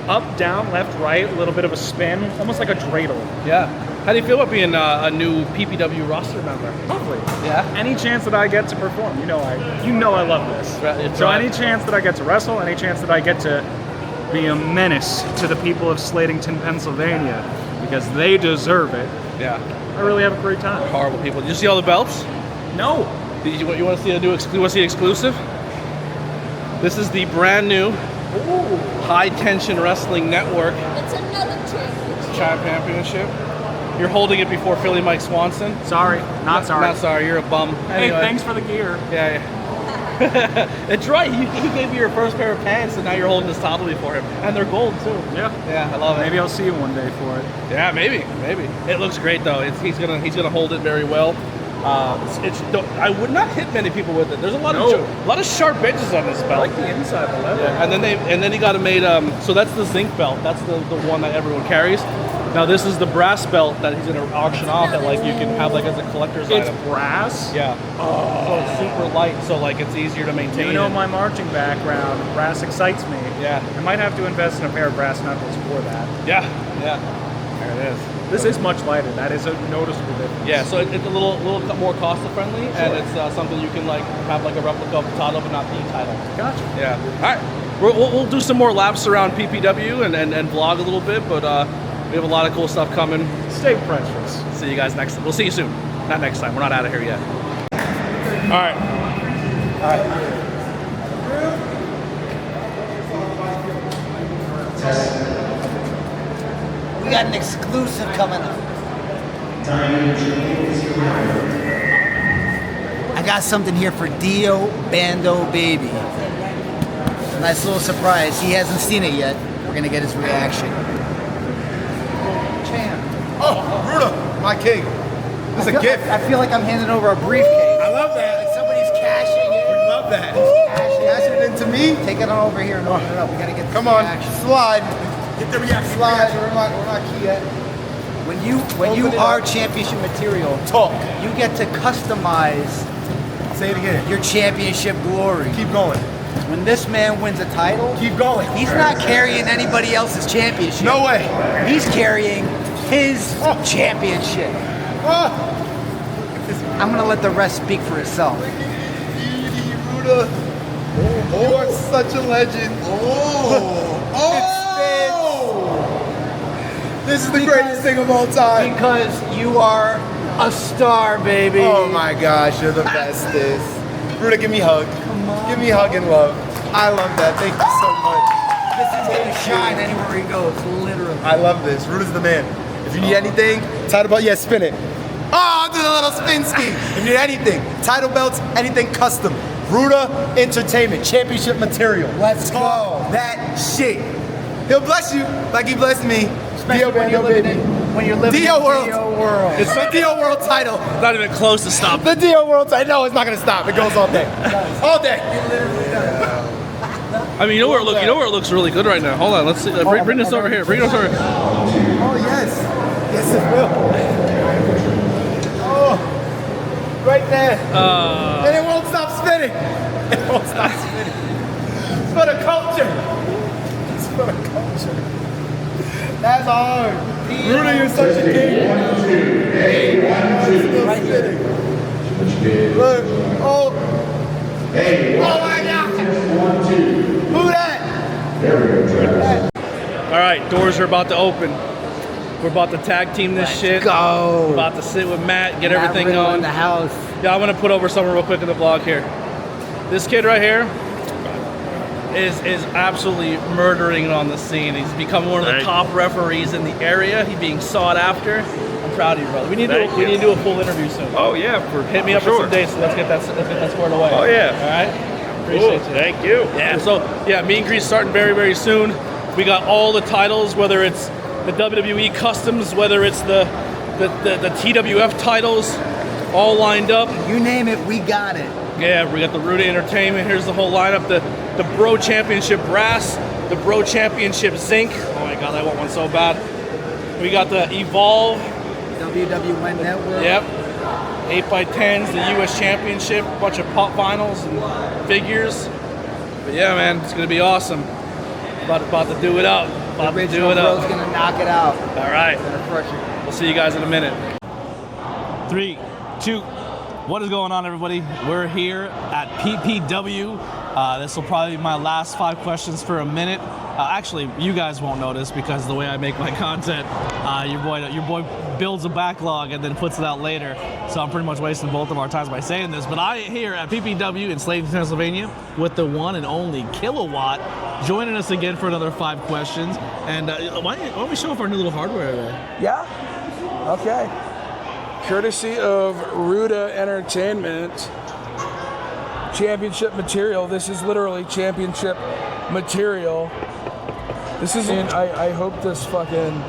Speaker 5: Up, down, left, right, a little bit of a spin, almost like a dreidel.
Speaker 2: Yeah. How do you feel about being a new PPW roster member?
Speaker 5: Lovely.
Speaker 2: Yeah.
Speaker 5: Any chance that I get to perform, you know I love this.
Speaker 2: It's
Speaker 5: So
Speaker 2: right.
Speaker 5: any chance that I get to wrestle, any chance that I get to be a menace to the people of Slatington, Pennsylvania, because they deserve it,
Speaker 2: Yeah.
Speaker 5: I really have a great time.
Speaker 2: Horrible people. Did you see all the belts?
Speaker 5: No.
Speaker 2: You want to see a new? You want to see exclusive? This is the brand new High Tension Wrestling Network
Speaker 3: It's another championship.
Speaker 2: Championship. You're holding it before Philly Mike Swanson.
Speaker 5: Sorry. Not sorry.
Speaker 2: Not sorry. You're a bum.
Speaker 5: Hey,
Speaker 2: Anyway.
Speaker 5: thanks for the gear.
Speaker 2: Yeah. It's right. He gave you your first pair of pants, and now you're holding this title before him, and they're gold too.
Speaker 5: Yeah.
Speaker 2: Yeah, I love it.
Speaker 5: Maybe I'll see you one day for it.
Speaker 2: Yeah, maybe. It looks great though. He's gonna hold it very well. I would not hit many people with it. There's a lot of sharp edges on this
Speaker 5: I
Speaker 2: belt.
Speaker 5: like the inside of the leather.
Speaker 2: Yeah, and then he got it made. So that's the zinc belt. That's the one that everyone carries. Now this is the brass belt that he's gonna auction off that like you can have like as a collector's
Speaker 5: It's
Speaker 2: item.
Speaker 5: brass.
Speaker 2: Yeah. So it's super light, so like it's easier to maintain.
Speaker 5: You know
Speaker 2: it.
Speaker 5: my marching background. Brass excites me.
Speaker 2: Yeah.
Speaker 5: I might have to invest in a pair of brass knuckles for that.
Speaker 2: Yeah. There it is.
Speaker 5: This is much lighter. That is a noticeable difference.
Speaker 2: Yeah, so it's a little more cost friendly, and it's something you can like have like a replica of the title, but not the title.
Speaker 5: Gotcha.
Speaker 2: Yeah. All right. We'll do some more laps around PPW and vlog a little bit, but we have a lot of cool stuff coming.
Speaker 5: Stay precious.
Speaker 2: See you guys next time. We'll see you soon. Not next time. We're not out of here yet. All right.
Speaker 6: We got an exclusive coming up. I got something here for Dio Bando Baby. A nice little surprise. He hasn't seen it yet. We're gonna get his reaction.
Speaker 4: Oh, Ruda, my king. This is a gift.
Speaker 6: I feel like I'm handing over a briefcase.
Speaker 4: I love that.
Speaker 6: Like somebody's cashing it.
Speaker 4: We love that.
Speaker 6: Cashing
Speaker 4: Cash it into me.
Speaker 6: Take it on over here and open it up. We gotta get this
Speaker 4: Come on,
Speaker 6: reaction.
Speaker 4: slide. Get the reaction.
Speaker 6: Slide.
Speaker 4: We're not key yet.
Speaker 6: When you
Speaker 4: Open it
Speaker 6: are
Speaker 4: up.
Speaker 6: championship material,
Speaker 4: Talk.
Speaker 6: you get to customize
Speaker 4: Say it again.
Speaker 6: your championship glory.
Speaker 4: Keep going.
Speaker 6: When this man wins a title,
Speaker 4: Keep going.
Speaker 6: he's not carrying anybody else's championship.
Speaker 4: No way.
Speaker 6: He's carrying his championship.
Speaker 4: Oh,
Speaker 6: I'm gonna let the rest speak for itself.
Speaker 4: Ruda. You are such a legend. This is the greatest thing of all time.
Speaker 6: Because you are a star, baby.
Speaker 4: Oh my gosh, you're the bestest. Ruda, give me a hug.
Speaker 6: Come on.
Speaker 4: Give me a hug and love. I love that. Thank you so much.
Speaker 6: This is gonna shine anywhere he goes, literally.
Speaker 4: I love this. Ruda's the man. If you need anything, title belt, yeah, spin it. Oh, do the little spin ski. If you need anything, title belts, anything custom. Ruda Entertainment, championship material.
Speaker 6: Let's go.
Speaker 4: Talk that shit. He'll bless you like he blessed me.
Speaker 6: Especially when you're living in
Speaker 4: Dio World.
Speaker 6: Dio World.
Speaker 4: It's the Dio World title.
Speaker 2: Not even close to stop.
Speaker 4: The Dio World title. No, it's not gonna stop. It goes all day. All day.
Speaker 2: I mean, you know where it looks really good right now. Hold on, let's see. Bring this over here. Bring this over here.
Speaker 4: Oh yes. Yes it will. Oh, right there. And it won't stop spinning. It won't stop spinning. It's for the culture. It's for the culture. That's hard. Ruda, you're such a king. Right there. Look. Oh. Oh my God. Who that?
Speaker 2: All right, doors are about to open. We're about to tag team this shit.
Speaker 6: Go.
Speaker 2: We're about to sit with Matt, get
Speaker 6: Matt
Speaker 2: everything
Speaker 6: Riddle
Speaker 2: going.
Speaker 6: in the house.
Speaker 2: Yeah, I'm gonna put over something real quick in the vlog here. This kid right here is absolutely murdering it on the scene. He's become one of the top referees in the area. He's being sought after. I'm proud of you, brother. We need to do a full interview soon.
Speaker 5: Oh yeah,
Speaker 2: Hit me up for some dates. So let's get that squared away.
Speaker 5: Oh, yeah.
Speaker 2: All right. Appreciate you.
Speaker 5: Thank you.
Speaker 2: Yeah. So yeah, Meet and Greet's starting very, very soon. We got all the titles, whether it's the WWE Customs, whether it's the TWF titles, all lined up.
Speaker 6: You name it, we got it.
Speaker 2: Yeah, we got the Ruda Entertainment. Here's the whole lineup. The Bro Championship Brass, the Bro Championship Zinc. Oh my God, I want one so bad. We got the Evolve.
Speaker 6: WW Network.
Speaker 2: Yep. 8x10s, the US Championship, a bunch of pop vinyls and figures. But yeah, man, it's gonna be awesome. About to do it up. About to do it
Speaker 6: Bro's
Speaker 2: up.
Speaker 6: gonna knock it out.
Speaker 2: All right.
Speaker 6: Gonna crush it.
Speaker 2: We'll see you guys in a minute. 3, 2, what is going on, everybody? We're here at PPW. This will probably be my last 5 questions for a minute. Actually, you guys won't notice because the way I make my content, your boy builds a backlog and then puts it out later. So I'm pretty much wasting both of our times by saying this. But I here at PPW in Sladen, Pennsylvania, with the one and only Kilowatt, joining us again for another 5 questions. And why don't we show off our new little hardware today?
Speaker 7: Yeah? Okay. Courtesy of Ruda Entertainment, championship material. This is literally championship material. This is, I hope this fucking,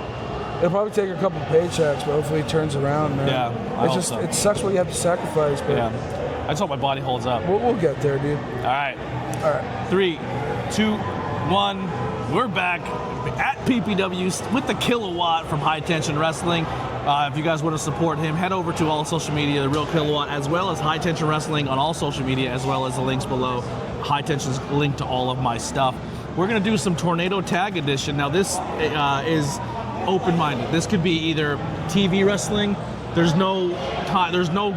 Speaker 7: it'll probably take a couple paychecks, but hopefully it turns around, man.
Speaker 2: Yeah, I
Speaker 7: it's
Speaker 2: hope
Speaker 7: just,
Speaker 2: so.
Speaker 7: It sucks what you have to sacrifice, but
Speaker 2: Yeah. I just hope my body holds up.
Speaker 7: we'll get there, dude.
Speaker 2: All right.
Speaker 7: All right.
Speaker 2: 3, 2, 1. We're back at PPW with the Kilowatt from High Tension Wrestling. If you guys want to support him, head over to all social media, The Real Kilowatt, as well as High Tension Wrestling on all social media, as well as the links below. High Tension's link to all of my stuff. We're going to do some Tornado Tag Edition. Now, this is open-minded. This could be either TV wrestling. There's no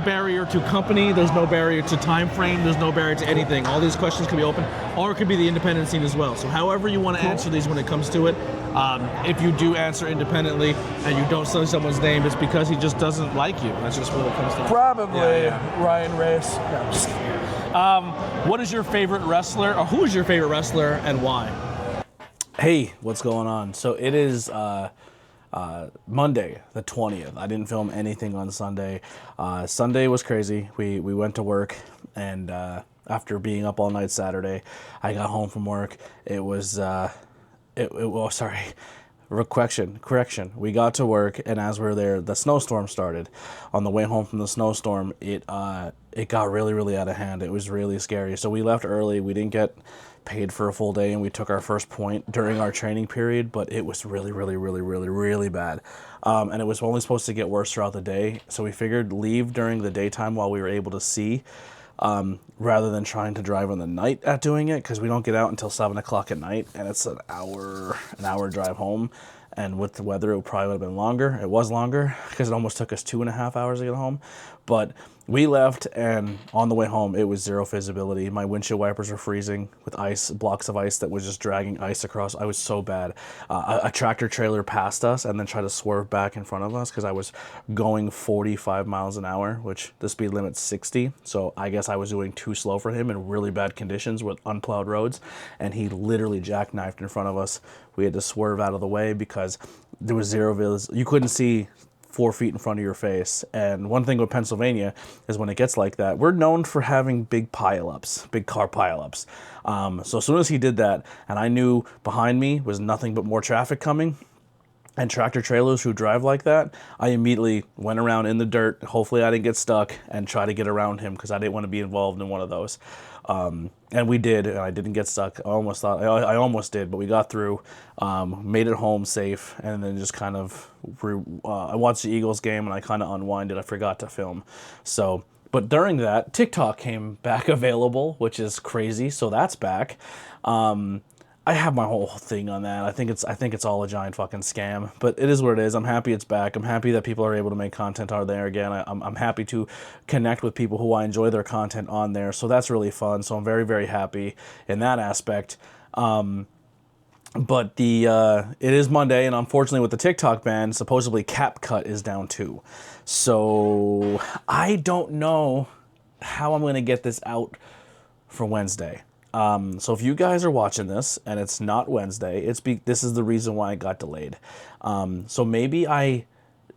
Speaker 2: barrier to company. There's no barrier to time frame. There's no barrier to anything. All these questions could be open, or it could be the independent scene as well. So however you want to answer these when it comes to it, if you do answer independently and you don't say someone's name, it's because he just doesn't like you. That's just what it comes down to.
Speaker 7: Probably Ryan Race. No, I'm just kidding.
Speaker 2: What is your favorite wrestler, or who is your favorite wrestler and why?
Speaker 1: Hey, what's going on? So it is Monday, the 20th. I didn't film anything on Sunday. Sunday was crazy. We went to work, and after being up all night Saturday, I got home from work. It was, correction. We got to work, and as we were there, the snowstorm started. On the way home from the snowstorm, it got really, really out of hand. It was really scary. So we left early. We didn't get paid for a full day, and we took our first point during our training period, but it was really, really, really, really, really bad. And it was only supposed to get worse throughout the day. So we figured leave during the daytime while we were able to see, rather than trying to drive on the night at doing it, because we don't get out until 7 o'clock at night, and it's an hour drive home. And with the weather, it probably would have been longer. It was longer because it almost took us 2.5 hours to get home. But we left, and on the way home, it was zero visibility. My windshield wipers were freezing with ice, blocks of ice that was just dragging ice across. I was so bad. A tractor trailer passed us and then tried to swerve back in front of us because I was going 45 miles an hour, which the speed limit's 60. So I guess I was doing too slow for him in really bad conditions with unplowed roads. And he literally jackknifed in front of us. We had to swerve out of the way because there was zero visibility. You couldn't see 4 feet in front of your face. And one thing with Pennsylvania is when it gets like that, we're known for having big pileups, big car pileups. So as soon as he did that, and I knew behind me was nothing but more traffic coming, and tractor trailers who drive like that, I immediately went around in the dirt. Hopefully I didn't get stuck, and try to get around him because I didn't want to be involved in one of those. And we did, and I didn't get stuck. I almost did, but we got through, made it home safe, and then just kind of, I watched the Eagles game, and I kind of unwinded. I forgot to film. So, but during that, TikTok came back available, which is crazy. So that's back. I have my whole thing on that. I think it's all a giant fucking scam, but it is what it is. I'm happy it's back. I'm happy that people are able to make content on there again. I'm happy to connect with people who I enjoy their content on there. So that's really fun. So I'm very, very happy in that aspect. But it is Monday, and unfortunately with the TikTok ban, supposedly CapCut is down too. So I don't know how I'm going to get this out for Wednesday. So if you guys are watching this and it's not Wednesday, this is the reason why it got delayed. So maybe I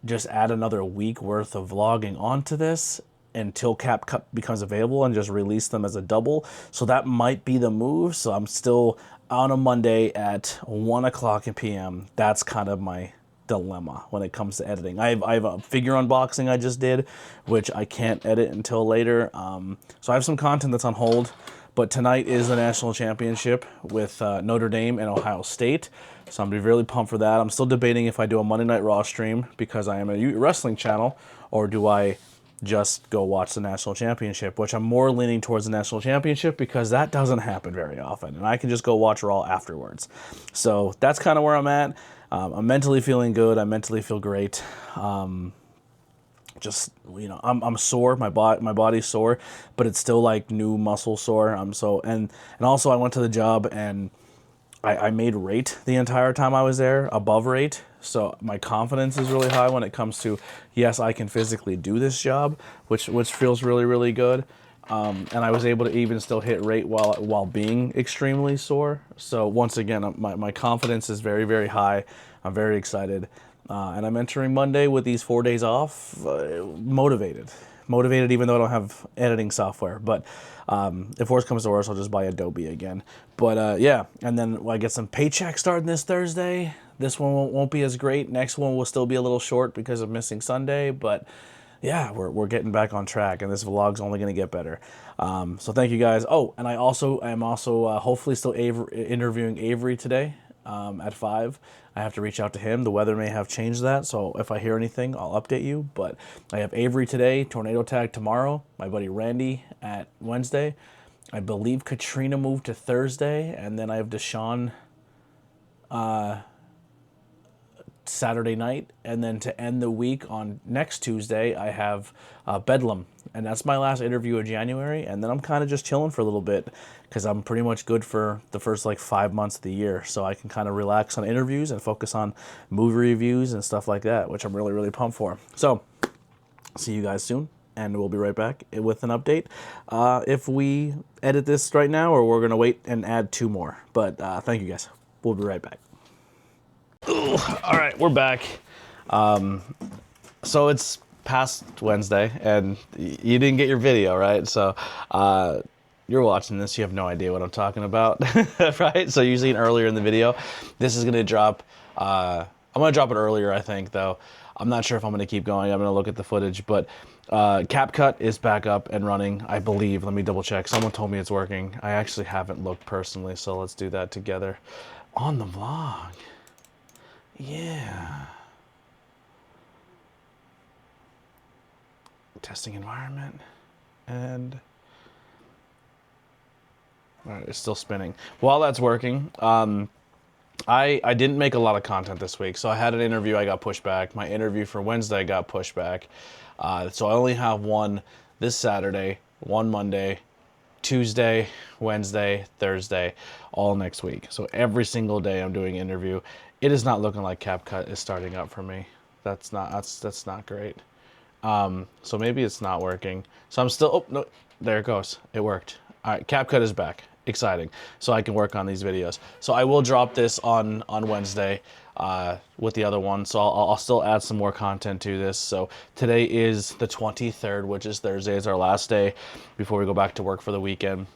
Speaker 1: just add another week worth of vlogging onto this until CapCut becomes available and just release them as a double. So that might be the move. So I'm still on a Monday at 1 o'clock p.m. That's kind of my dilemma when it comes to editing. I have a figure unboxing I just did, which I can't edit until later. So I have some content that's on hold. But tonight is the national championship with Notre Dame and Ohio State. So I'm really pumped for that. I'm still debating if I do a Monday Night Raw stream because I am a wrestling channel, or do I just go watch the national championship, which I'm more leaning towards the national championship because that doesn't happen very often. And I can just go watch Raw afterwards. So that's kind of where I'm at. I'm mentally feeling good. I mentally feel great. Just, you know, I'm sore. My body's sore, but it's still like new muscle sore. And also I went to the job and I made rate the entire time I was there, above rate. So my confidence is really high when it comes to, yes, I can physically do this job, which feels really, really good. And I was able to even still hit rate while being extremely sore. So once again, my confidence is very, very high. I'm very excited. And I'm entering Monday with these 4 days off, motivated even though I don't have editing software. But if worse comes to worse, I'll just buy Adobe again. But yeah, and then I get some paycheck starting this Thursday. This one won't be as great. Next one will still be a little short because of missing Sunday. But yeah, we're getting back on track, and this vlog's only going to get better. So thank you guys. Oh, and I am also hopefully still interviewing Avery today at 5. I have to reach out to him. The weather may have changed that, so if I hear anything, I'll update you. But I have Avery today, Tornado Tag tomorrow, my buddy Randy at Wednesday. I believe Katrina moved to Thursday, and then I have Deshaun Saturday night, and then to end the week on next Tuesday, I have Bedlam, and that's my last interview of January, and then I'm kind of just chilling for a little bit because I'm pretty much good for the first like 5 months of the year, so I can kind of relax on interviews and focus on movie reviews and stuff like that, which I'm really, really pumped for. So, see you guys soon, and we'll be right back with an update. If we edit this right now, or we're going to wait and add 2 more, but thank you guys. We'll be right back. Ooh, all right, we're back. So it's past Wednesday, and you didn't get your video, right? So you're watching this, you have no idea what I'm talking about, right? So usually earlier in the video, this is gonna drop. I'm gonna drop it earlier, I think, though. I'm not sure if I'm gonna keep going. I'm gonna look at the footage, but CapCut is back up and running, I believe. Let me double check. Someone told me it's working. I actually haven't looked personally, so let's do that together on the vlog. Yeah. Testing environment. And all right, it's still spinning. While that's working, I didn't make a lot of content this week. So I had an interview, I got pushed back. My interview for Wednesday got pushed back. So I only have one this Saturday, one Monday, Tuesday, Wednesday, Thursday, all next week. So every single day I'm doing an interview. It is not looking like CapCut is starting up for me. That's not great. So maybe it's not working. So I'm still, oh no, there it goes. It worked. All right, CapCut is back. Exciting. So I can work on these videos. So I will drop this on Wednesday with the other one. So I'll still add some more content to this. So today is the 23rd, which is Thursday. It's our last day before we go back to work for the weekend.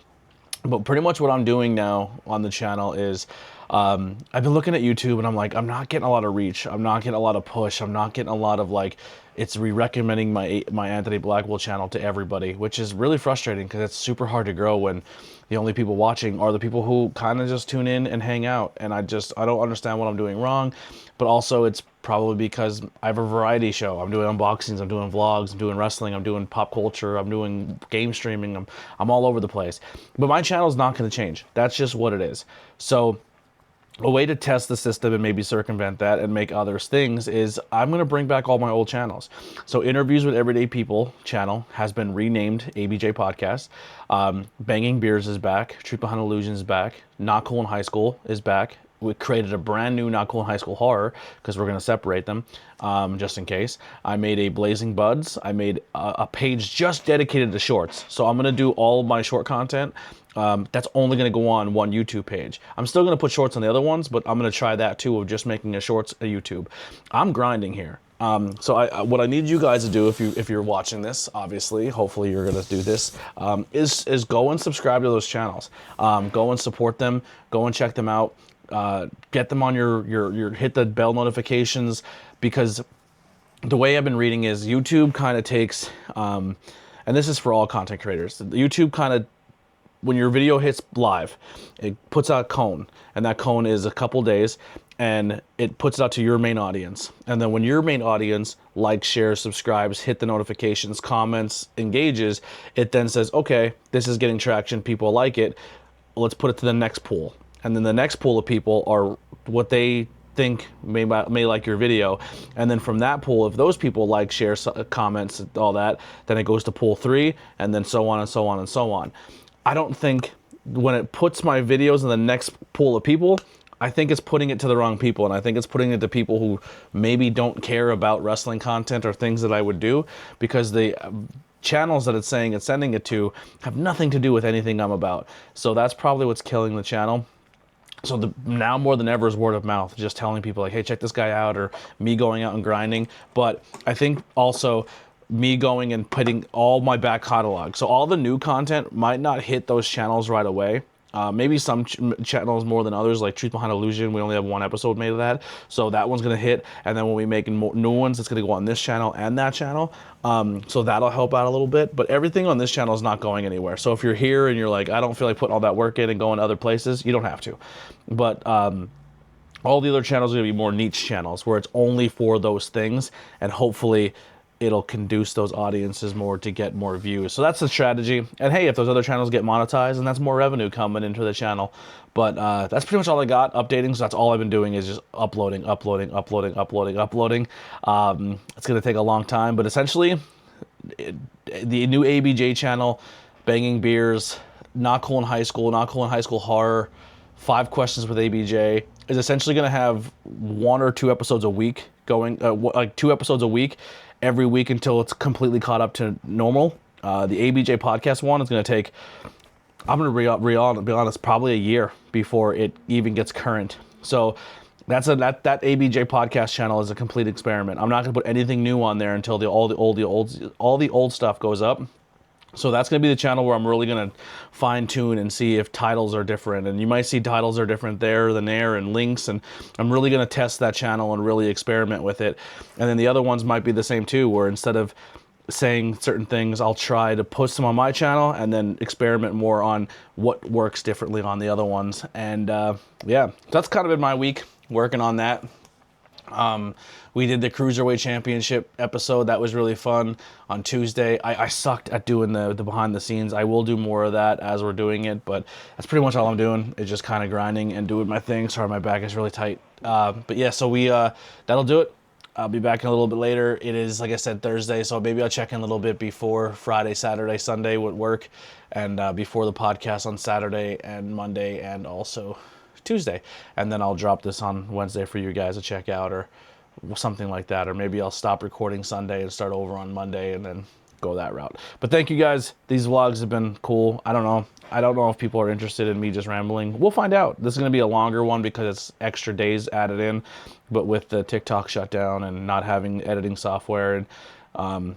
Speaker 1: But pretty much what I'm doing now on the channel is I've been looking at YouTube and I'm like, I'm not getting a lot of reach. I'm not getting a lot of push. I'm not getting a lot of like, it's re-recommending my Anthony Blackwell channel to everybody, which is really frustrating because it's super hard to grow when the only people watching are the people who kind of just tune in and hang out. And I don't understand what I'm doing wrong, but also it's probably because I have a variety show. I'm doing unboxings, I'm doing vlogs, I'm doing wrestling, I'm doing pop culture, I'm doing game streaming, I'm all over the place. But my channel is not going to change. That's just what it is. So a way to test the system and maybe circumvent that and make others things is I'm going to bring back all my old channels. So Interviews with Everyday People channel has been renamed ABJ Podcast. Banging Beers is back. Truth Behind Illusions is back. Not Cool in High School is back. We created a brand new Not Cool in High School horror because we're going to separate them just in case. I made a Blazing Buds. I made a page just dedicated to shorts. So I'm going to do all my short content. That's only going to go on one YouTube page. I'm still going to put shorts on the other ones, but I'm going to try that too of just making a shorts a YouTube. I'm grinding here. So what I need you guys to do if you're watching this, obviously, hopefully you're going to do this, is go and subscribe to those channels. Go and support them. Go and check them out. Get them on your hit the bell notifications, because the way I've been reading is YouTube kind of takes, and this is for all content creators, YouTube kind of, when your video hits live, it puts out a cone, and that cone is a couple days, and it puts it out to your main audience. And then when your main audience likes, shares, subscribes, hit the notifications, comments, engages, it then says, okay, this is getting traction, people like it, let's put it to the next pool. And then the next pool of people are what they think may like your video, and then from that pool, if those people like, share, comments, all that, then it goes to pool 3, and then so on and so on and so on. I don't think when it puts my videos in the next pool of people, I think it's putting it to the wrong people, and I think it's putting it to people who maybe don't care about wrestling content or things that I would do, because the channels that it's saying it's sending it to have nothing to do with anything I'm about. So that's probably what's killing the channel. So now more than ever is word of mouth, just telling people like, hey, check this guy out, or me going out and grinding. But I think also me going and putting all my back catalog. So all the new content might not hit those channels right away. Maybe some channels more than others, like Truth Behind Illusion, we only have 1 episode made of that. So that one's going to hit. And then when we make new ones, it's going to go on this channel and that channel. So that'll help out a little bit. But everything on this channel is not going anywhere. So if you're here and you're like, I don't feel like putting all that work in and going to other places, you don't have to. But all the other channels are going to be more niche channels where it's only for those things. And hopefully it'll conduce those audiences more to get more views. So that's the strategy. And hey, if those other channels get monetized, and that's more revenue coming into the channel. But that's pretty much all I got updating. So that's all I've been doing is just uploading. It's going to take a long time, but essentially the new ABJ channel, Banging Beers, Not Cool in High School Horror, 5 Questions with ABJ, is essentially going to have 1 or 2 episodes a week going, like 2 episodes a week every week until it's completely caught up to normal. The ABJ podcast one is going to take, I'm going to be honest, probably a year before it even gets current. So that ABJ podcast channel is a complete experiment. I'm not going to put anything new on there until all the old stuff goes up. So that's going to be the channel where I'm really going to fine tune and see if titles are different. And you might see titles are different there than there, and links. And I'm really going to test that channel and really experiment with it. And then the other ones might be the same too, where instead of saying certain things, I'll try to post them on my channel and then experiment more on what works differently on the other ones. And yeah, that's kind of been my week working on that. We did the Cruiserweight Championship episode. That was really fun on Tuesday. I sucked at doing the behind the scenes. I will do more of that as we're doing it, but that's pretty much all I'm doing, is just kind of grinding and doing my thing. Sorry, my back is really tight. But yeah, so that'll do it. I'll be back in a little bit later. It is, like I said, Thursday, so maybe I'll check in a little bit before Friday, Saturday, Sunday would work, and before the podcast on Saturday and Monday and also Tuesday. And then I'll drop this on Wednesday for you guys to check out, or something like that. Or maybe I'll stop recording Sunday and start over on Monday and then go that route. But thank you guys. These vlogs have been cool. I don't know if people are interested in me just rambling. We'll find out. This is going to be a longer one because it's extra days added in, but with the TikTok shutdown and not having editing software and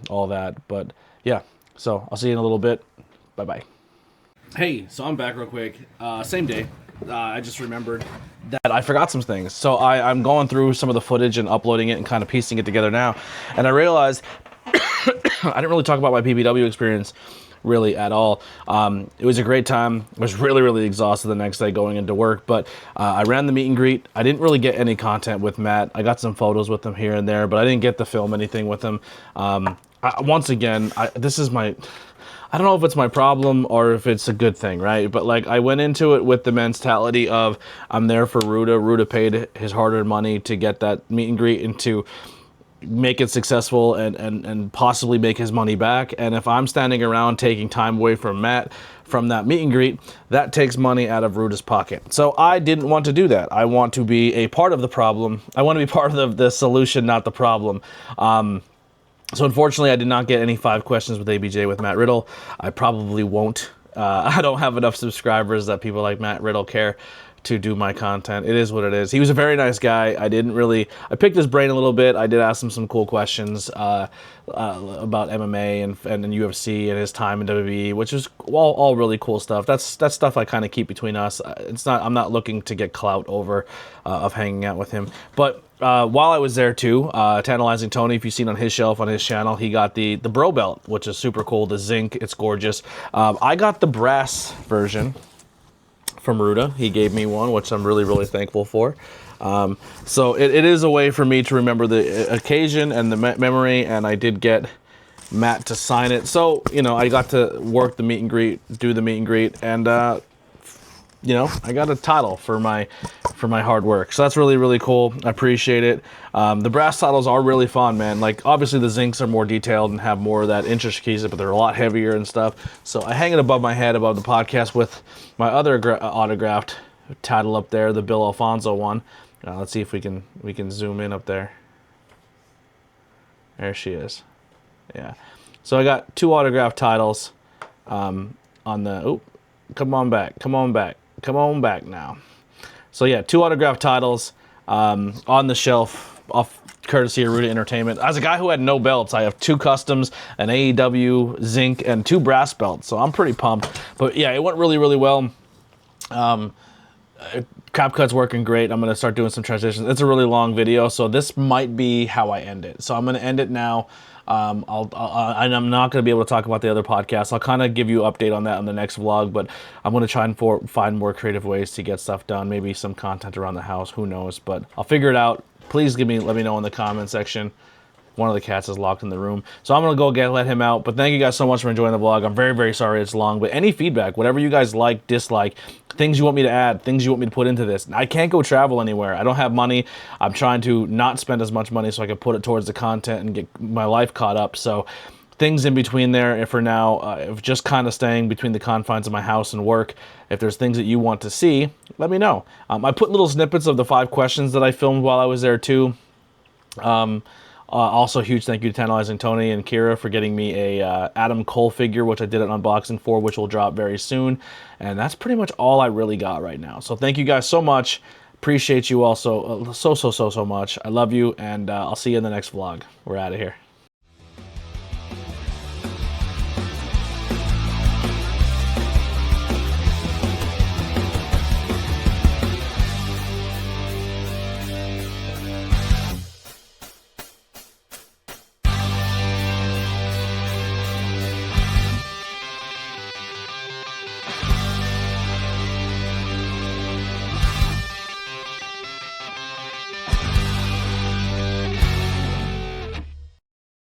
Speaker 1: all that. But yeah, so I'll see you in a little bit. Bye-bye. Hey, so I'm back real quick. Same day. I just remembered that I forgot some things. So I'm going through some of the footage and uploading it and kind of piecing it together now. And I realized I didn't really talk about my PPW experience really at all. It was a great time. I was really, really exhausted the next day going into work, but I ran the meet and greet. I didn't really get any content with Matt. I got some photos with him here and there, but I didn't get to film anything with him. Once again, this is my... I don't know if it's my problem or if it's a good thing, right? But like, I went into it with the mentality of I'm there for Ruda. Ruda paid his hard-earned money to get that meet and greet and to make it successful and possibly make his money back. And if I'm standing around taking time away from Matt from that meet and greet, that takes money out of Ruda's pocket. So I didn't want to do that. I want to be a part of the problem. I want to be part of the solution, not the problem. So unfortunately, I did not get any 5 questions with ABJ with Matt Riddle. I probably won't. I don't have enough subscribers that people like Matt Riddle care
Speaker 2: to do my content. It is what it is. He was a very nice guy. I picked his brain a little bit. I did ask him some cool questions about MMA and UFC and his time in WWE, which is all really cool stuff. That's stuff I kind of keep between us. I'm not looking to get clout over of hanging out with him. But while I was there too, Tantalizing Tony, if you've seen on his shelf on his channel, he got the bro belt, which is super cool. The zinc, it's gorgeous. I got the brass version from Ruda. He gave me one, which I'm really thankful for. So it is a way for me to remember the occasion and the memory, and I did get Matt to sign it. So, you know, I got to work the meet and greet, do the meet and greet, and you know, I got a title for my hard work. So that's really cool. I appreciate it. The brass titles are really fun, man. Like, obviously the zincs are more detailed and have more of that intricacy, but they're a lot heavier and stuff. So I hang it above my head above the podcast with my other autographed title up there, the Bill Alfonso one. Let's see if we can zoom in up there. There she is. Yeah. So I got 2 autographed titles on the... Oh, come on back. Come on back. Come on back now. So yeah, 2 autographed titles on the shelf, off courtesy of Ruda Entertainment. As a guy who had no belts, I have 2 customs, an AEW, zinc, and 2 brass belts. So I'm pretty pumped. But yeah, it went really well. CapCut's working great. I'm going to start doing some transitions. It's a really long video, so this might be how I end it. So I'm going to end it now. I'm not going to be able to talk about the other podcasts. I'll kind of give you an update on that on the next vlog, but I'm going to try and find more creative ways to get stuff done. Maybe some content around the house. Who knows? But I'll figure it out. Please let me know in the comment section. One of the cats is locked in the room. So I'm going to go let him out. But thank you guys so much for enjoying the vlog. I'm very sorry it's long. But any feedback, whatever you guys like, dislike, things you want me to add, things you want me to put into this. I can't go travel anywhere. I don't have money. I'm trying to not spend as much money so I can put it towards the content and get my life caught up. So things in between there, and for now, just kind of staying between the confines of my house and work. If there's things that you want to see, let me know. I put little snippets of the 5 questions that I filmed while I was there too. Also, huge thank you to Tantalizing Tony and Kira for getting me a Adam Cole figure, which I did an unboxing for, which will drop very soon. And that's pretty much all I really got right now. So thank you guys so much. Appreciate you all so much. I love you, and I'll see you in the next vlog. We're out of here.